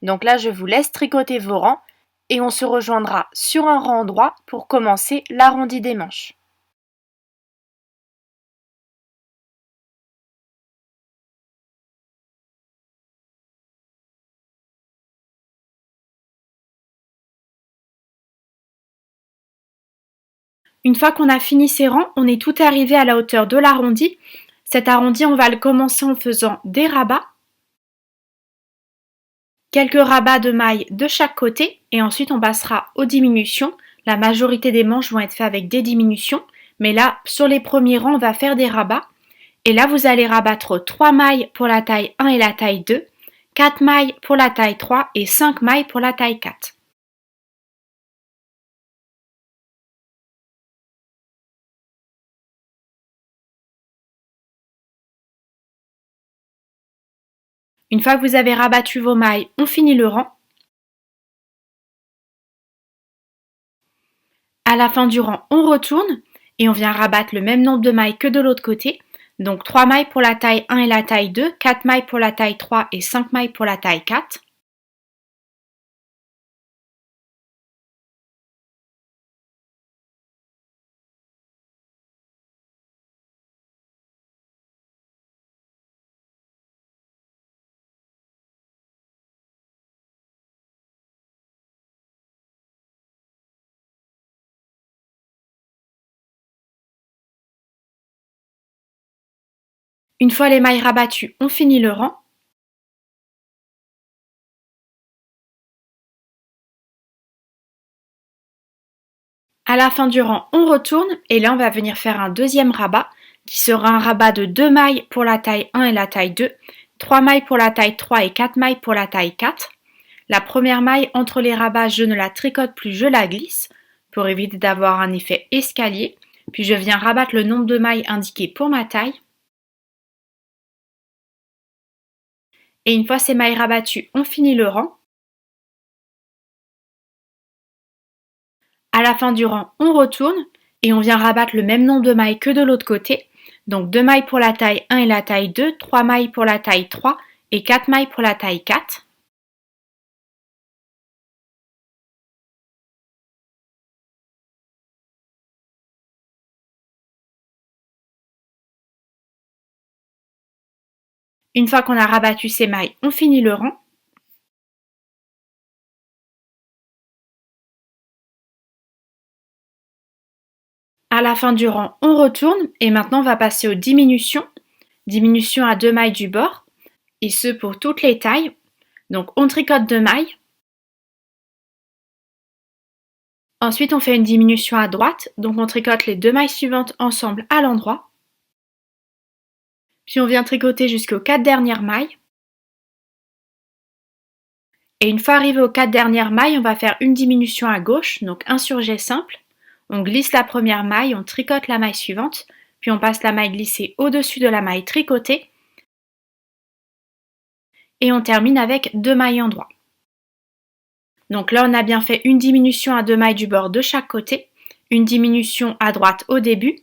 Donc là, je vous laisse tricoter vos rangs et on se rejoindra sur un rang droit pour commencer l'arrondi des manches. Une fois qu'on a fini ces rangs, on est tout arrivé à la hauteur de l'arrondi. Cet arrondi, on va le commencer en faisant des rabats, quelques rabats de mailles de chaque côté et ensuite on passera aux diminutions. La majorité des manches vont être faites avec des diminutions, mais là, sur les premiers rangs, on va faire des rabats. Et là, vous allez rabattre 3 mailles pour la taille 1 et la taille 2, 4 mailles pour la taille 3 et 5 mailles pour la taille 4. Une fois que vous avez rabattu vos mailles, on finit le rang. À la fin du rang, on retourne et on vient rabattre le même nombre de mailles que de l'autre côté. Donc 3 mailles pour la taille 1 et la taille 2, 4 mailles pour la taille 3 et 5 mailles pour la taille 4. Une fois les mailles rabattues, on finit le rang. À la fin du rang, on retourne et là on va venir faire un deuxième rabat qui sera un rabat de 2 mailles pour la taille 1 et la taille 2, 3 mailles pour la taille 3 et 4 mailles pour la taille 4. La première maille entre les rabats, je ne la tricote plus, je la glisse pour éviter d'avoir un effet escalier. Puis je viens rabattre le nombre de mailles indiqué pour ma taille. Et une fois ces mailles rabattues, on finit le rang. À la fin du rang, on retourne et on vient rabattre le même nombre de mailles que de l'autre côté. Donc 2 mailles pour la taille 1 et la taille 2, 3 mailles pour la taille 3 et 4 mailles pour la taille 4. Une fois qu'on a rabattu ces mailles, on finit le rang. À la fin du rang, on retourne et maintenant on va passer aux diminutions. diminution à 2 mailles du bord, et ce pour toutes les tailles. Donc on tricote 2 mailles. Ensuite on fait une diminution à droite, donc on tricote les 2 mailles suivantes ensemble à l'endroit. Puis on vient tricoter jusqu'aux 4 dernières mailles. Et une fois arrivé aux 4 dernières mailles, on va faire une diminution à gauche, donc un surjet simple. On glisse la première maille, on tricote la maille suivante, puis on passe la maille glissée au-dessus de la maille tricotée. Et on termine avec 2 mailles en droit. Donc là, on a bien fait une diminution à 2 mailles du bord de chaque côté, une diminution à droite au début,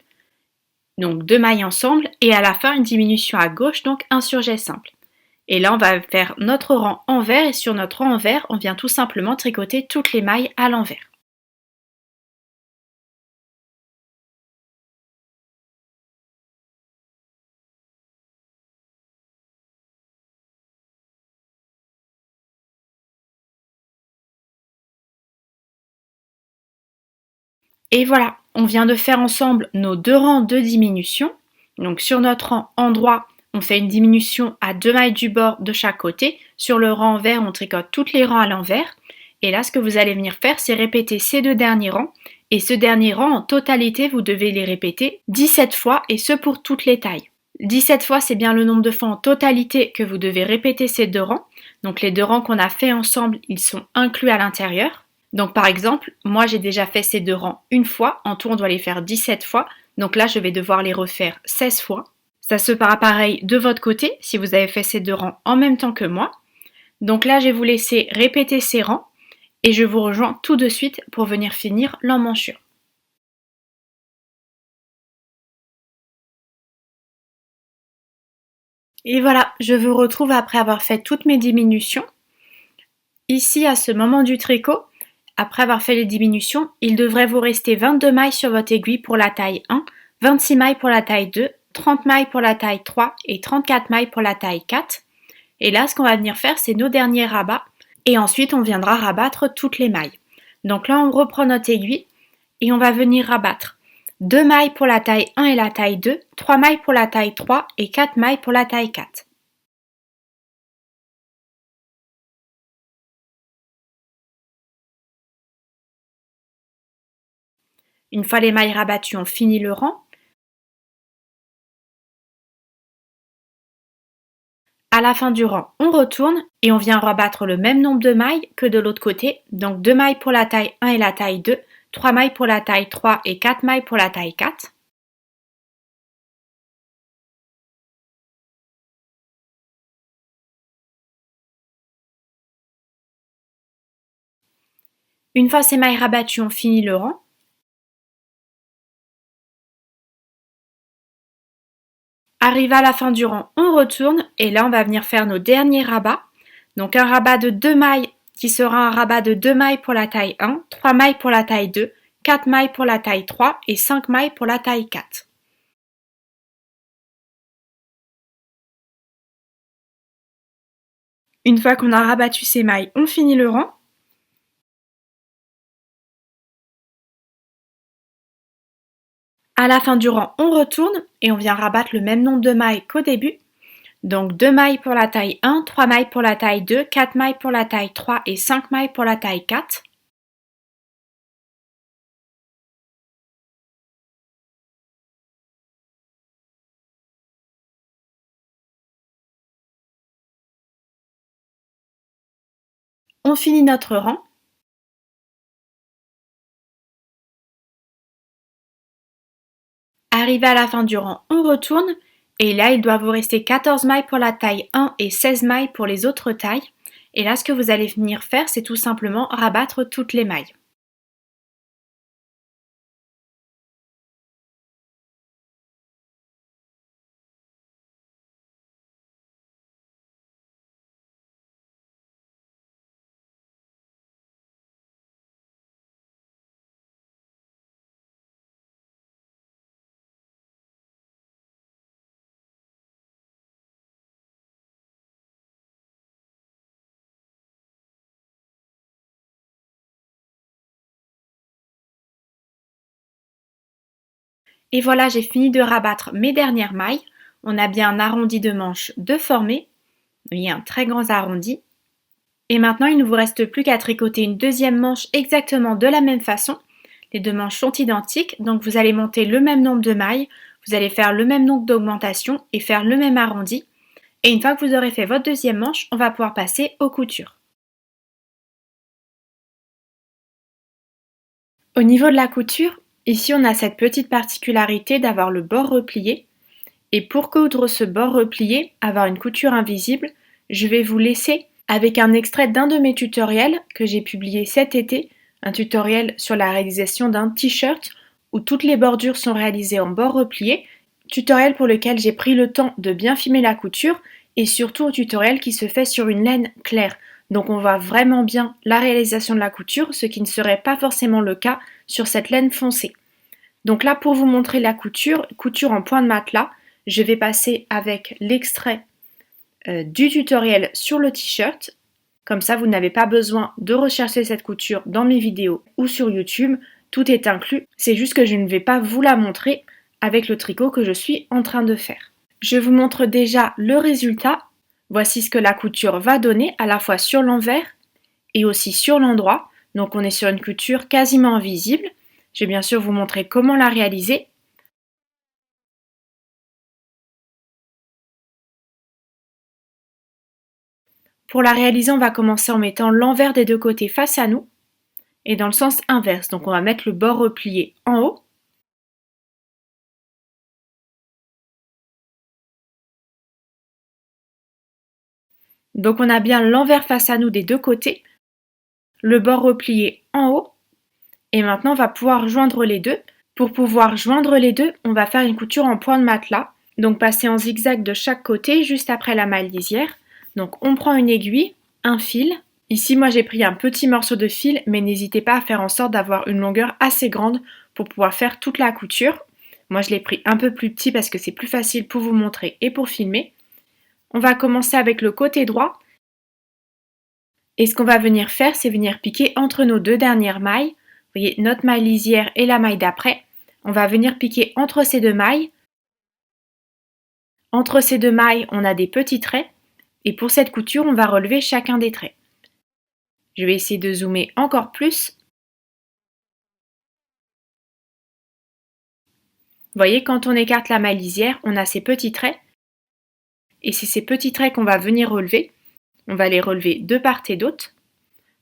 donc 2 mailles ensemble, et à la fin, une diminution à gauche, donc un surjet simple. Et là, on va faire notre rang envers, et sur notre rang envers, on vient tout simplement tricoter toutes les mailles à l'envers. Et voilà, on vient de faire ensemble nos 2 rangs de diminution. Donc sur notre rang en droit, on fait une diminution à 2 mailles du bord de chaque côté. Sur le rang envers, on tricote toutes les rangs à l'envers. Et là, ce que vous allez venir faire, c'est répéter ces 2 derniers rangs. Et ce dernier rang, en totalité, vous devez les répéter 17 fois, et ce pour toutes les tailles. 17 fois, c'est bien le nombre de fois en totalité que vous devez répéter ces 2 rangs. Donc les 2 rangs qu'on a fait ensemble, ils sont inclus à l'intérieur. Donc par exemple, moi j'ai déjà fait ces 2 rangs une fois, en tout on doit les faire 17 fois, donc là je vais devoir les refaire 16 fois. Ça se fera pareil de votre côté, si vous avez fait ces 2 rangs en même temps que moi. Donc là je vais vous laisser répéter ces rangs, et je vous rejoins tout de suite pour venir finir l'emmanchure. Et voilà, je vous retrouve après avoir fait toutes mes diminutions. Ici, à ce moment du tricot, après avoir fait les diminutions, il devrait vous rester 22 mailles sur votre aiguille pour la taille 1, 26 mailles pour la taille 2, 30 mailles pour la taille 3 et 34 mailles pour la taille 4. Et là, ce qu'on va venir faire, c'est nos derniers rabats. Et ensuite, on viendra rabattre toutes les mailles. Donc là, on reprend notre aiguille et on va venir rabattre 2 mailles pour la taille 1 et la taille 2, 3 mailles pour la taille 3 et 4 mailles pour la taille 4. Une fois les mailles rabattues, on finit le rang. À la fin du rang, on retourne et on vient rabattre le même nombre de mailles que de l'autre côté. Donc 2 mailles pour la taille 1 et la taille 2, 3 mailles pour la taille 3 et 4 mailles pour la taille 4. Une fois ces mailles rabattues, on finit le rang. Arrivé à la fin du rang, on retourne et là on va venir faire nos derniers rabats. Donc un rabat de 2 mailles qui sera un rabat de 2 mailles pour la taille 1, 3 mailles pour la taille 2, 4 mailles pour la taille 3 et 5 mailles pour la taille 4. Une fois qu'on a rabattu ces mailles, on finit le rang. À la fin du rang, on retourne et on vient rabattre le même nombre de mailles qu'au début. Donc 2 mailles pour la taille 1, 3 mailles pour la taille 2, 4 mailles pour la taille 3 et 5 mailles pour la taille 4. On finit notre rang. Arrivé à la fin du rang, on retourne et là il doit vous rester 14 mailles pour la taille 1 et 16 mailles pour les autres tailles. Et là ce que vous allez venir faire, c'est tout simplement rabattre toutes les mailles. Et voilà, j'ai fini de rabattre mes dernières mailles. On a bien un arrondi de manche de formé, oui, un très grand arrondi. Et maintenant, il ne vous reste plus qu'à tricoter une deuxième manche exactement de la même façon. Les deux manches sont identiques, donc vous allez monter le même nombre de mailles, vous allez faire le même nombre d'augmentations et faire le même arrondi. Et une fois que vous aurez fait votre deuxième manche, on va pouvoir passer aux coutures. Au niveau de la couture, ici on a cette petite particularité d'avoir le bord replié. Et pour coudre ce bord replié, avoir une couture invisible, je vais vous laisser avec un extrait d'un de mes tutoriels que j'ai publié cet été, un tutoriel sur la réalisation d'un t-shirt où toutes les bordures sont réalisées en bord replié, tutoriel pour lequel j'ai pris le temps de bien filmer la couture et surtout un tutoriel qui se fait sur une laine claire. Donc on voit vraiment bien la réalisation de la couture, ce qui ne serait pas forcément le cas sur cette laine foncée. Donc là, pour vous montrer la couture, couture en point de matelas, je vais passer avec l'extrait du tutoriel sur le t-shirt. Comme ça, vous n'avez pas besoin de rechercher cette couture dans mes vidéos ou sur YouTube. Tout est inclus. C'est juste que je ne vais pas vous la montrer avec le tricot que je suis en train de faire. Je vous montre déjà le résultat. Voici ce que la couture va donner à la fois sur l'envers et aussi sur l'endroit. Donc on est sur une couture quasiment invisible. Je vais bien sûr vous montrer comment la réaliser. Pour la réaliser, on va commencer en mettant l'envers des deux côtés face à nous et dans le sens inverse. Donc on va mettre le bord replié en haut. Donc on a bien l'envers face à nous des deux côtés, le bord replié en haut. Et maintenant on va pouvoir joindre les deux. Pour pouvoir joindre les deux, on va faire une couture en point de matelas. Donc passer en zigzag de chaque côté juste après la maille lisière. Donc on prend une aiguille, un fil. Ici moi j'ai pris un petit morceau de fil, mais n'hésitez pas à faire en sorte d'avoir une longueur assez grande pour pouvoir faire toute la couture. Moi je l'ai pris un peu plus petit parce que c'est plus facile pour vous montrer et pour filmer. On va commencer avec le côté droit. Et ce qu'on va venir faire, c'est venir piquer entre nos deux dernières mailles. Vous voyez, notre maille lisière et la maille d'après. On va venir piquer entre ces deux mailles. Entre ces deux mailles, on a des petits traits. Et pour cette couture, on va relever chacun des traits. Je vais essayer de zoomer encore plus. Vous voyez, quand on écarte la maille lisière, on a ces petits traits. Et c'est ces petits traits qu'on va venir relever. On va les relever de part et d'autre.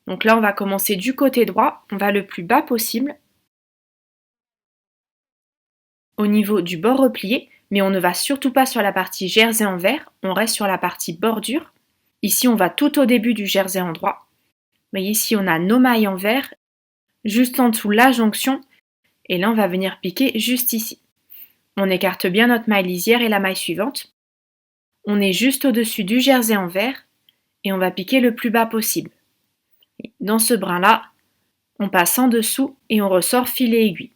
Donc là, on va commencer du côté droit. On va le plus bas possible. Au niveau du bord replié, mais on ne va surtout pas sur la partie jersey envers, on reste sur la partie bordure. Ici, on va tout au début du jersey en droit. Mais ici, on a nos mailles envers, juste en dessous la jonction, et là, on va venir piquer juste ici. On écarte bien notre maille lisière et la maille suivante. On est juste au-dessus du jersey envers, et on va piquer le plus bas possible. Dans ce brin-là, on passe en dessous et on ressort filet aiguille.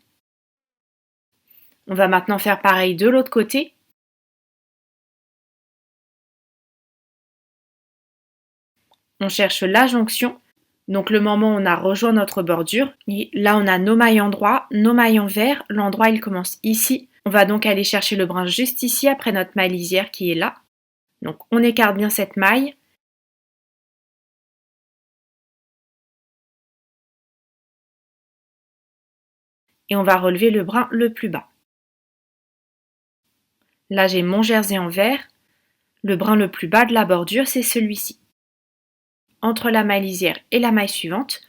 On va maintenant faire pareil de l'autre côté. On cherche la jonction, donc le moment où on a rejoint notre bordure. Et là, on a nos mailles en droit, nos mailles en vert. L'endroit, il commence ici. On va donc aller chercher le brin juste ici après notre maille lisière qui est là. Donc, on écarte bien cette maille. Et on va relever le brin le plus bas. Là, j'ai mon jersey en vert. Le brin le plus bas de la bordure, c'est celui-ci. Entre la maille lisière et la maille suivante,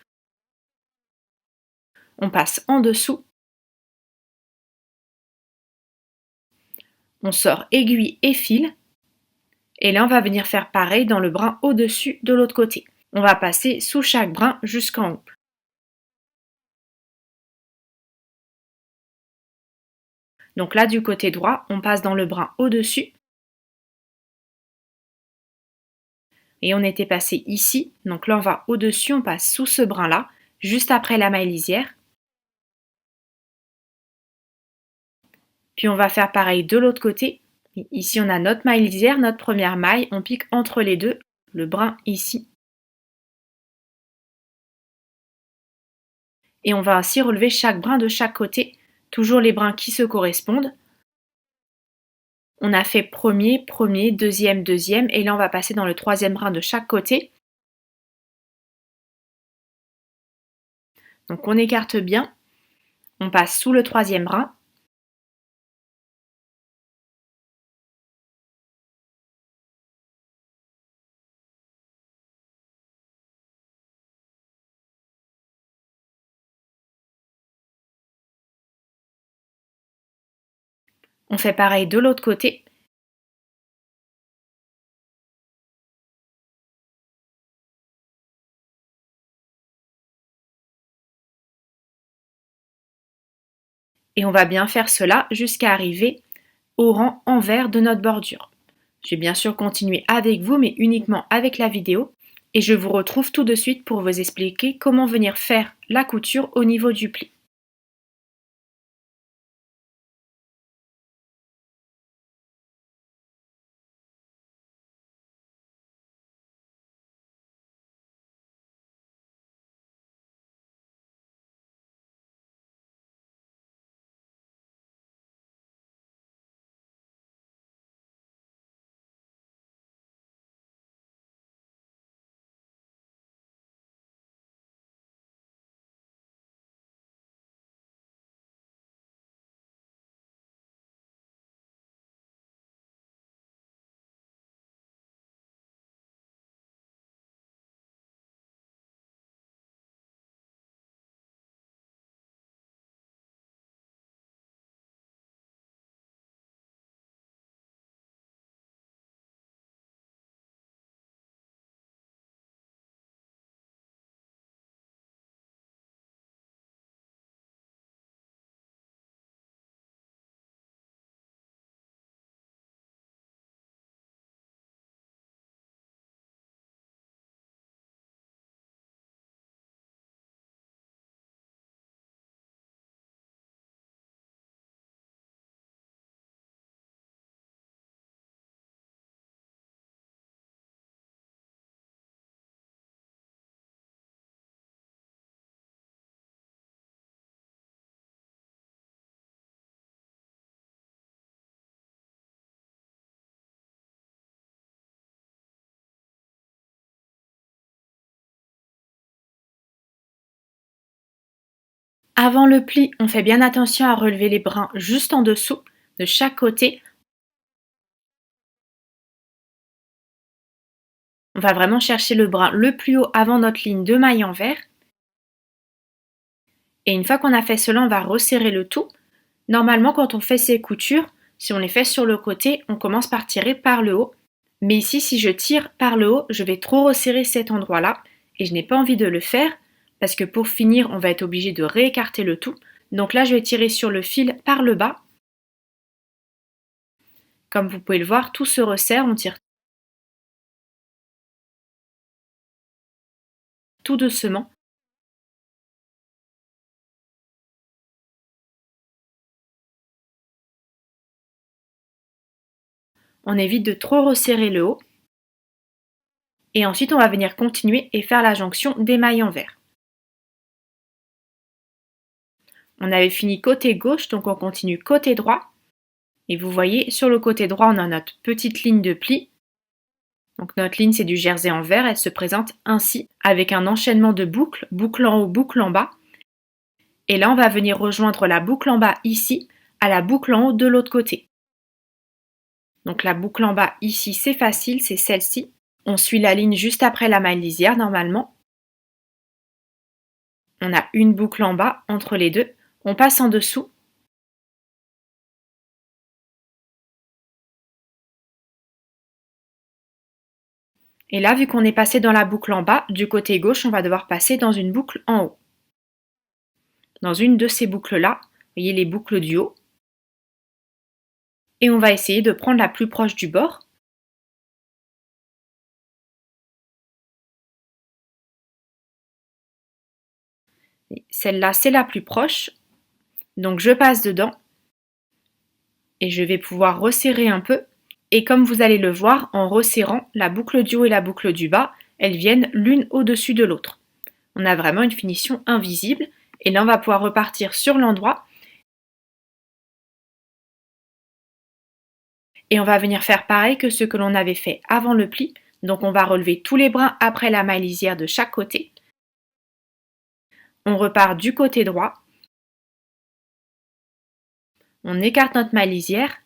on passe en dessous. On sort aiguille et fil. Et là, on va venir faire pareil dans le brin au-dessus de l'autre côté. On va passer sous chaque brin jusqu'en haut. Donc là, du côté droit, on passe dans le brin au-dessus. Et on était passé ici. Donc là, on va au-dessus, on passe sous ce brin-là, juste après la maille lisière. Puis on va faire pareil de l'autre côté. Ici, on a notre maille lisière, notre première maille. On pique entre les deux, le brin ici. Et on va ainsi relever chaque brin de chaque côté, toujours les brins qui se correspondent. On a fait premier, premier, deuxième, deuxième, et là on va passer dans le troisième brin de chaque côté. Donc on écarte bien, on passe sous le troisième brin. On fait pareil de l'autre côté. Et on va bien faire cela jusqu'à arriver au rang envers de notre bordure. Je vais bien sûr continuer avec vous, mais uniquement avec la vidéo. Et je vous retrouve tout de suite pour vous expliquer comment venir faire la couture au niveau du pli. Avant le pli, on fait bien attention à relever les brins juste en dessous de chaque côté. On va vraiment chercher le brin le plus haut avant notre ligne de maille envers. Et une fois qu'on a fait cela, on va resserrer le tout. Normalement, quand on fait ces coutures, si on les fait sur le côté, on commence par tirer par le haut. Mais ici, si je tire par le haut, je vais trop resserrer cet endroit-là et je n'ai pas envie de le faire parce que pour finir, on va être obligé de réécarter le tout. Donc là, je vais tirer sur le fil par le bas. Comme vous pouvez le voir, tout se resserre, on tire tout doucement. On évite de trop resserrer le haut. Et ensuite, on va venir continuer et faire la jonction des mailles envers. On avait fini côté gauche, donc on continue côté droit. Et vous voyez, sur le côté droit, on a notre petite ligne de pli. Donc notre ligne, c'est du jersey envers. Elle se présente ainsi, avec un enchaînement de boucles, boucle en haut, boucle en bas. Et là, on va venir rejoindre la boucle en bas ici, à la boucle en haut de l'autre côté. Donc la boucle en bas ici, c'est facile, c'est celle-ci. On suit la ligne juste après la maille lisière, normalement. On a une boucle en bas entre les deux. On passe en dessous. Et là, vu qu'on est passé dans la boucle en bas, du côté gauche, on va devoir passer dans une boucle en haut. Dans une de ces boucles-là, vous voyez les boucles du haut. Et on va essayer de prendre la plus proche du bord. Celle-là, c'est la plus proche. Donc je passe dedans. Et je vais pouvoir resserrer un peu. Et comme vous allez le voir, en resserrant, la boucle du haut et la boucle du bas, elles viennent l'une au-dessus de l'autre. On a vraiment une finition invisible. Et là, on va pouvoir repartir sur l'endroit. Et on va venir faire pareil que ce que l'on avait fait avant le pli. Donc on va relever tous les brins après la maille lisière de chaque côté. On repart du côté droit. On écarte notre maille lisière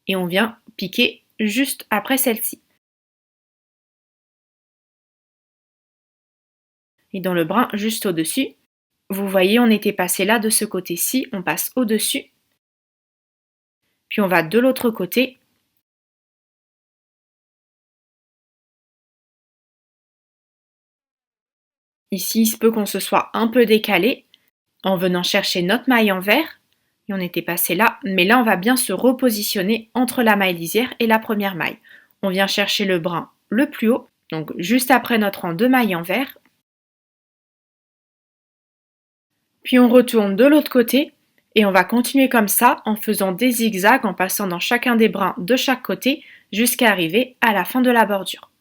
et on vient piquer juste après celle-ci. Et dans le brin juste au-dessus, vous voyez, on était passé là de ce côté-ci, on passe au-dessus. Puis on va de l'autre côté. Ici, il se peut qu'on se soit un peu décalé en venant chercher notre maille en vert. Et on était passé là, mais là, on va bien se repositionner entre la maille lisière et la première maille. On vient chercher le brin le plus haut, donc juste après notre rang de mailles en vert. Puis on retourne de l'autre côté et on va continuer comme ça en faisant des zigzags en passant dans chacun des brins de chaque côté jusqu'à arriver à la fin de la bordure.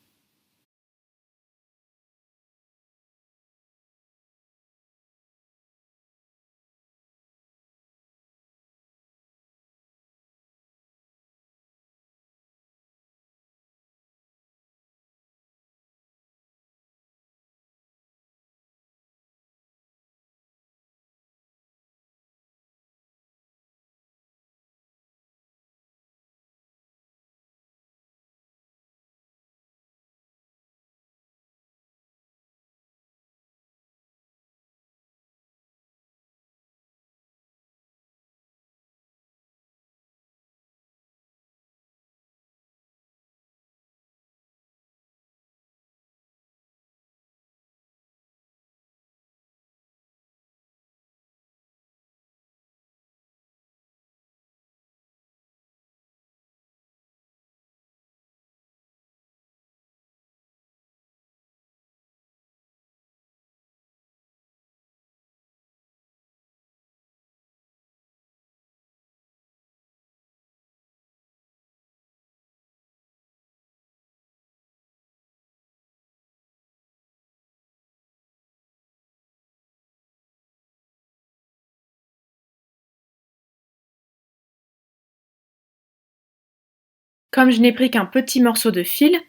Comme je n'ai pris qu'un petit morceau de fil,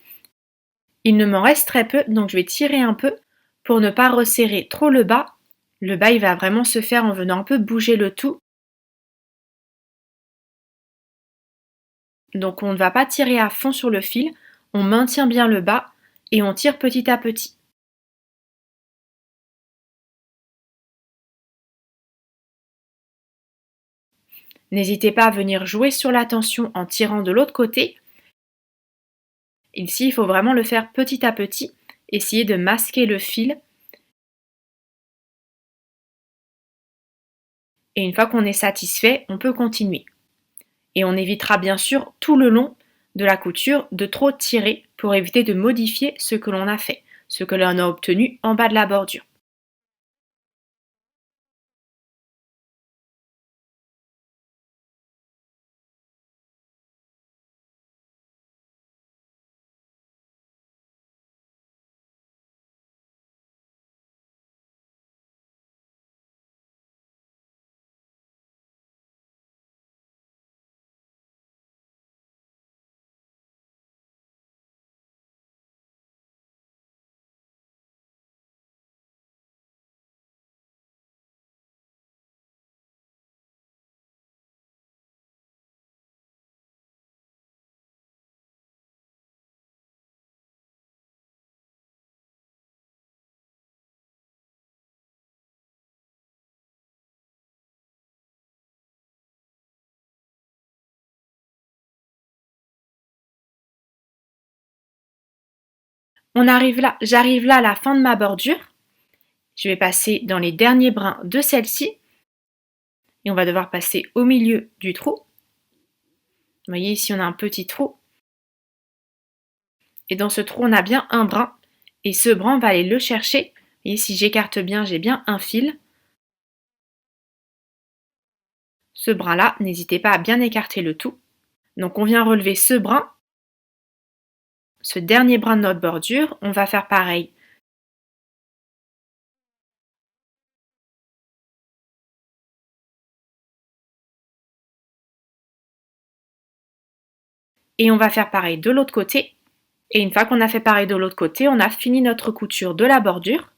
il ne m'en reste très peu, donc je vais tirer un peu pour ne pas resserrer trop le bas. Le bas, il va vraiment se faire en venant un peu bouger le tout. Donc on ne va pas tirer à fond sur le fil, on maintient bien le bas et on tire petit à petit. N'hésitez pas à venir jouer sur la tension en tirant de l'autre côté. Ici, il faut vraiment le faire petit à petit, essayer de masquer le fil. Et une fois qu'on est satisfait, on peut continuer. Et on évitera bien sûr tout le long de la couture de trop tirer pour éviter de modifier ce que l'on a fait, ce que l'on a obtenu en bas de la bordure. J'arrive là à la fin de ma bordure. Je vais passer dans les derniers brins de celle-ci et on va devoir passer au milieu du trou. Vous voyez ici on a un petit trou et dans ce trou on a bien un brin et ce brin on va aller le chercher. Et si j'écarte bien, j'ai bien un fil. Ce brin là, n'hésitez pas à bien écarter le tout. Donc on vient relever ce brin, ce dernier brin de notre bordure, on va faire pareil. Et on va faire pareil de l'autre côté. Et une fois qu'on a fait pareil de l'autre côté, on a fini notre couture de la bordure.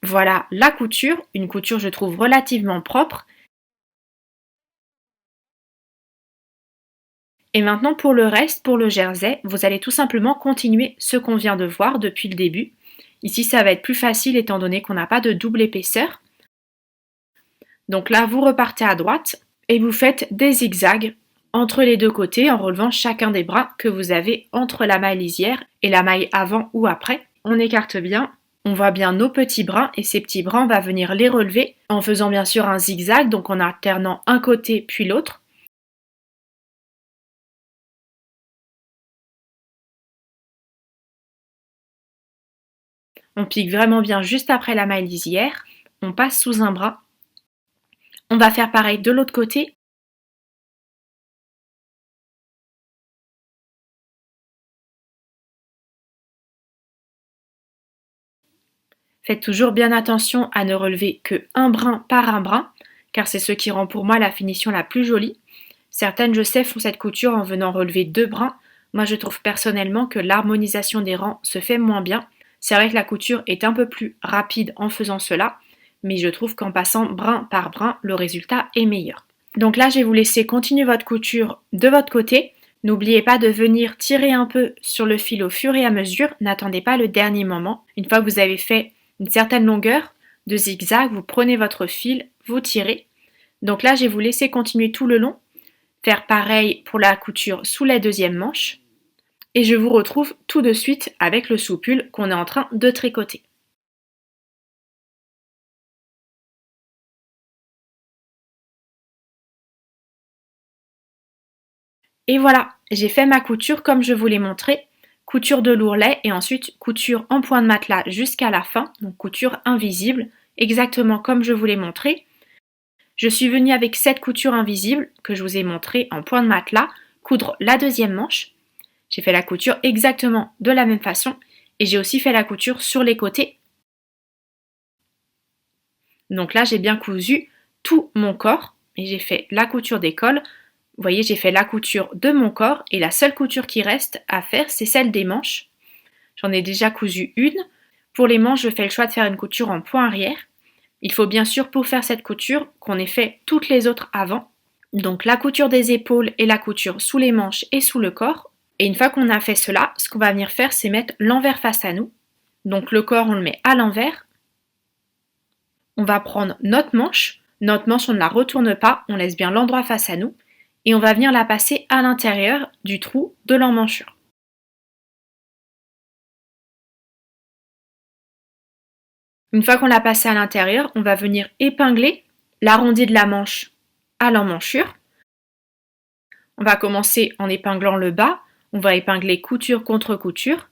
Voilà la couture, une couture je trouve relativement propre. Et maintenant pour le reste, pour le jersey, vous allez tout simplement continuer ce qu'on vient de voir depuis le début. Ici ça va être plus facile étant donné qu'on n'a pas de double épaisseur. Donc là vous repartez à droite et vous faites des zigzags entre les deux côtés en relevant chacun des bras que vous avez entre la maille lisière et la maille avant ou après. On écarte bien, on voit bien nos petits brins et ces petits brins on va venir les relever en faisant bien sûr un zigzag, donc en alternant un côté puis l'autre. On pique vraiment bien juste après la maille lisière, on passe sous un bras. On va faire pareil de l'autre côté. Faites toujours bien attention à ne relever que un brin par un brin, car c'est ce qui rend pour moi la finition la plus jolie. Certaines, je sais, font cette couture en venant relever deux brins. Moi, je trouve personnellement que l'harmonisation des rangs se fait moins bien. C'est vrai que la couture est un peu plus rapide en faisant cela, mais je trouve qu'en passant brin par brin, le résultat est meilleur. Donc là, je vais vous laisser continuer votre couture de votre côté. N'oubliez pas de venir tirer un peu sur le fil au fur et à mesure. N'attendez pas le dernier moment. Une fois que vous avez fait une certaine longueur de zigzag, vous prenez votre fil, vous tirez. Donc là, je vais vous laisser continuer tout le long. Faire pareil pour la couture sous la deuxième manche. Et je vous retrouve tout de suite avec le soupule qu'on est en train de tricoter. Et voilà, j'ai fait ma couture comme je vous l'ai montré. Couture de l'ourlet et ensuite couture en point de matelas jusqu'à la fin, donc couture invisible, exactement comme je vous l'ai montré. Je suis venue avec cette couture invisible que je vous ai montré en point de matelas, coudre la deuxième manche. J'ai fait la couture exactement de la même façon et j'ai aussi fait la couture sur les côtés. Donc là, j'ai bien cousu tout mon corps et j'ai fait la couture des cols. Vous voyez, j'ai fait la couture de mon corps et la seule couture qui reste à faire, c'est celle des manches. J'en ai déjà cousu une. Pour les manches, je fais le choix de faire une couture en point arrière. Il faut bien sûr pour faire cette couture qu'on ait fait toutes les autres avant. Donc la couture des épaules et la couture sous les manches et sous le corps. Et une fois qu'on a fait cela, ce qu'on va venir faire, c'est mettre l'envers face à nous. Donc le corps, on le met à l'envers. On va prendre notre manche. Notre manche, on ne la retourne pas, on laisse bien l'endroit face à nous. Et on va venir la passer à l'intérieur du trou de l'emmanchure. Une fois qu'on l'a passé à l'intérieur, on va venir épingler l'arrondi de la manche à l'emmanchure. On va commencer en épinglant le bas, on va épingler couture contre couture.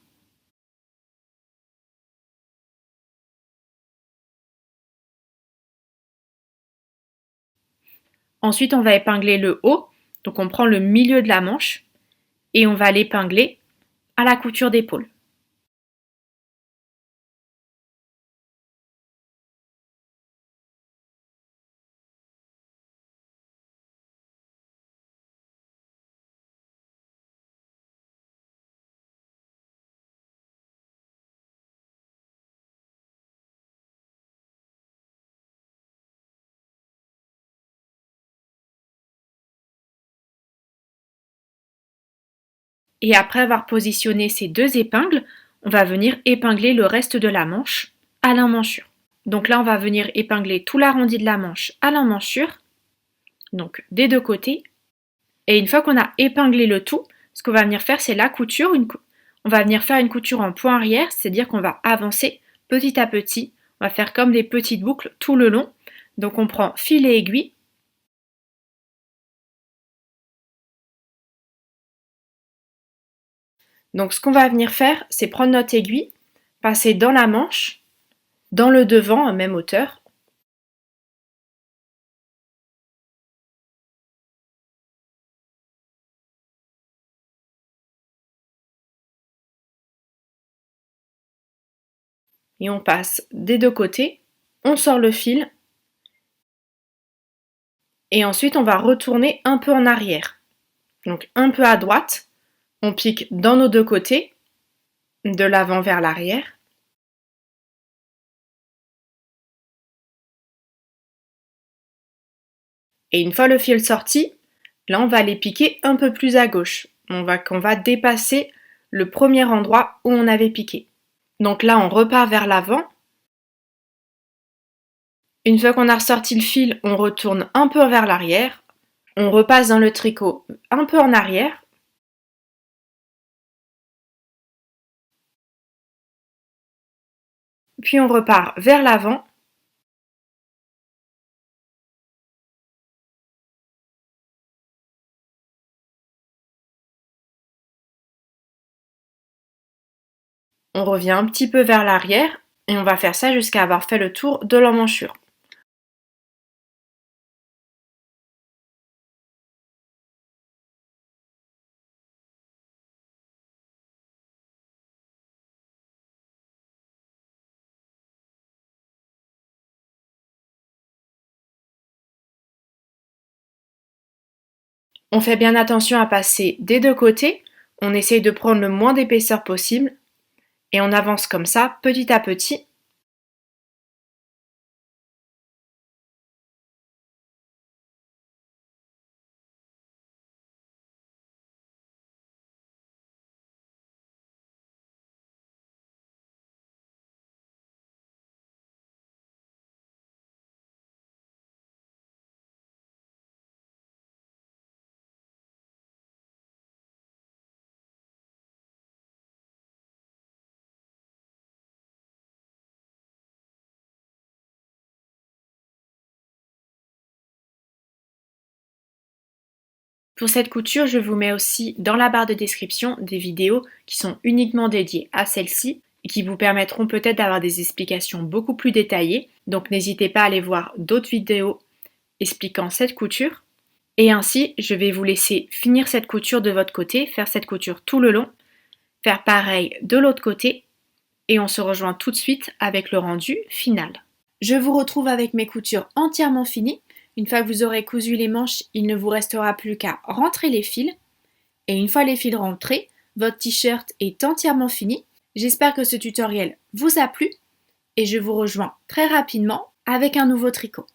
Ensuite, on va épingler le haut, donc on prend le milieu de la manche et on va l'épingler à la couture d'épaule. Et après avoir positionné ces deux épingles, on va venir épingler le reste de la manche à l'emmanchure. Donc là, on va venir épingler tout l'arrondi de la manche à l'emmanchure, donc des deux côtés. Et une fois qu'on a épinglé le tout, ce qu'on va venir faire, c'est la couture. On va venir faire une couture en point arrière, c'est-à-dire qu'on va avancer petit à petit. On va faire comme des petites boucles tout le long. Donc on prend fil et aiguille. Donc ce qu'on va venir faire, c'est prendre notre aiguille, passer dans la manche, dans le devant à même hauteur. Et on passe des deux côtés, on sort le fil et ensuite on va retourner un peu en arrière. Donc un peu à droite, on pique dans nos deux côtés, de l'avant vers l'arrière. Et une fois le fil sorti, là on va aller piquer un peu plus à gauche. On va dépasser le premier endroit où on avait piqué. Donc là on repart vers l'avant. Une fois qu'on a ressorti le fil, on retourne un peu vers l'arrière. On repasse dans le tricot un peu en arrière. Puis on repart vers l'avant. On revient un petit peu vers l'arrière et on va faire ça jusqu'à avoir fait le tour de l'emmanchure. On fait bien attention à passer des deux côtés, on essaye de prendre le moins d'épaisseur possible et on avance comme ça petit à petit. Pour cette couture, je vous mets aussi dans la barre de description des vidéos qui sont uniquement dédiées à celle-ci et qui vous permettront peut-être d'avoir des explications beaucoup plus détaillées. Donc n'hésitez pas à aller voir d'autres vidéos expliquant cette couture. Et ainsi, je vais vous laisser finir cette couture de votre côté, faire cette couture tout le long, faire pareil de l'autre côté et on se rejoint tout de suite avec le rendu final. Je vous retrouve avec mes coutures entièrement finies. Une fois que vous aurez cousu les manches, il ne vous restera plus qu'à rentrer les fils. Et une fois les fils rentrés, votre t-shirt est entièrement fini. J'espère que ce tutoriel vous a plu et je vous rejoins très rapidement avec un nouveau tricot.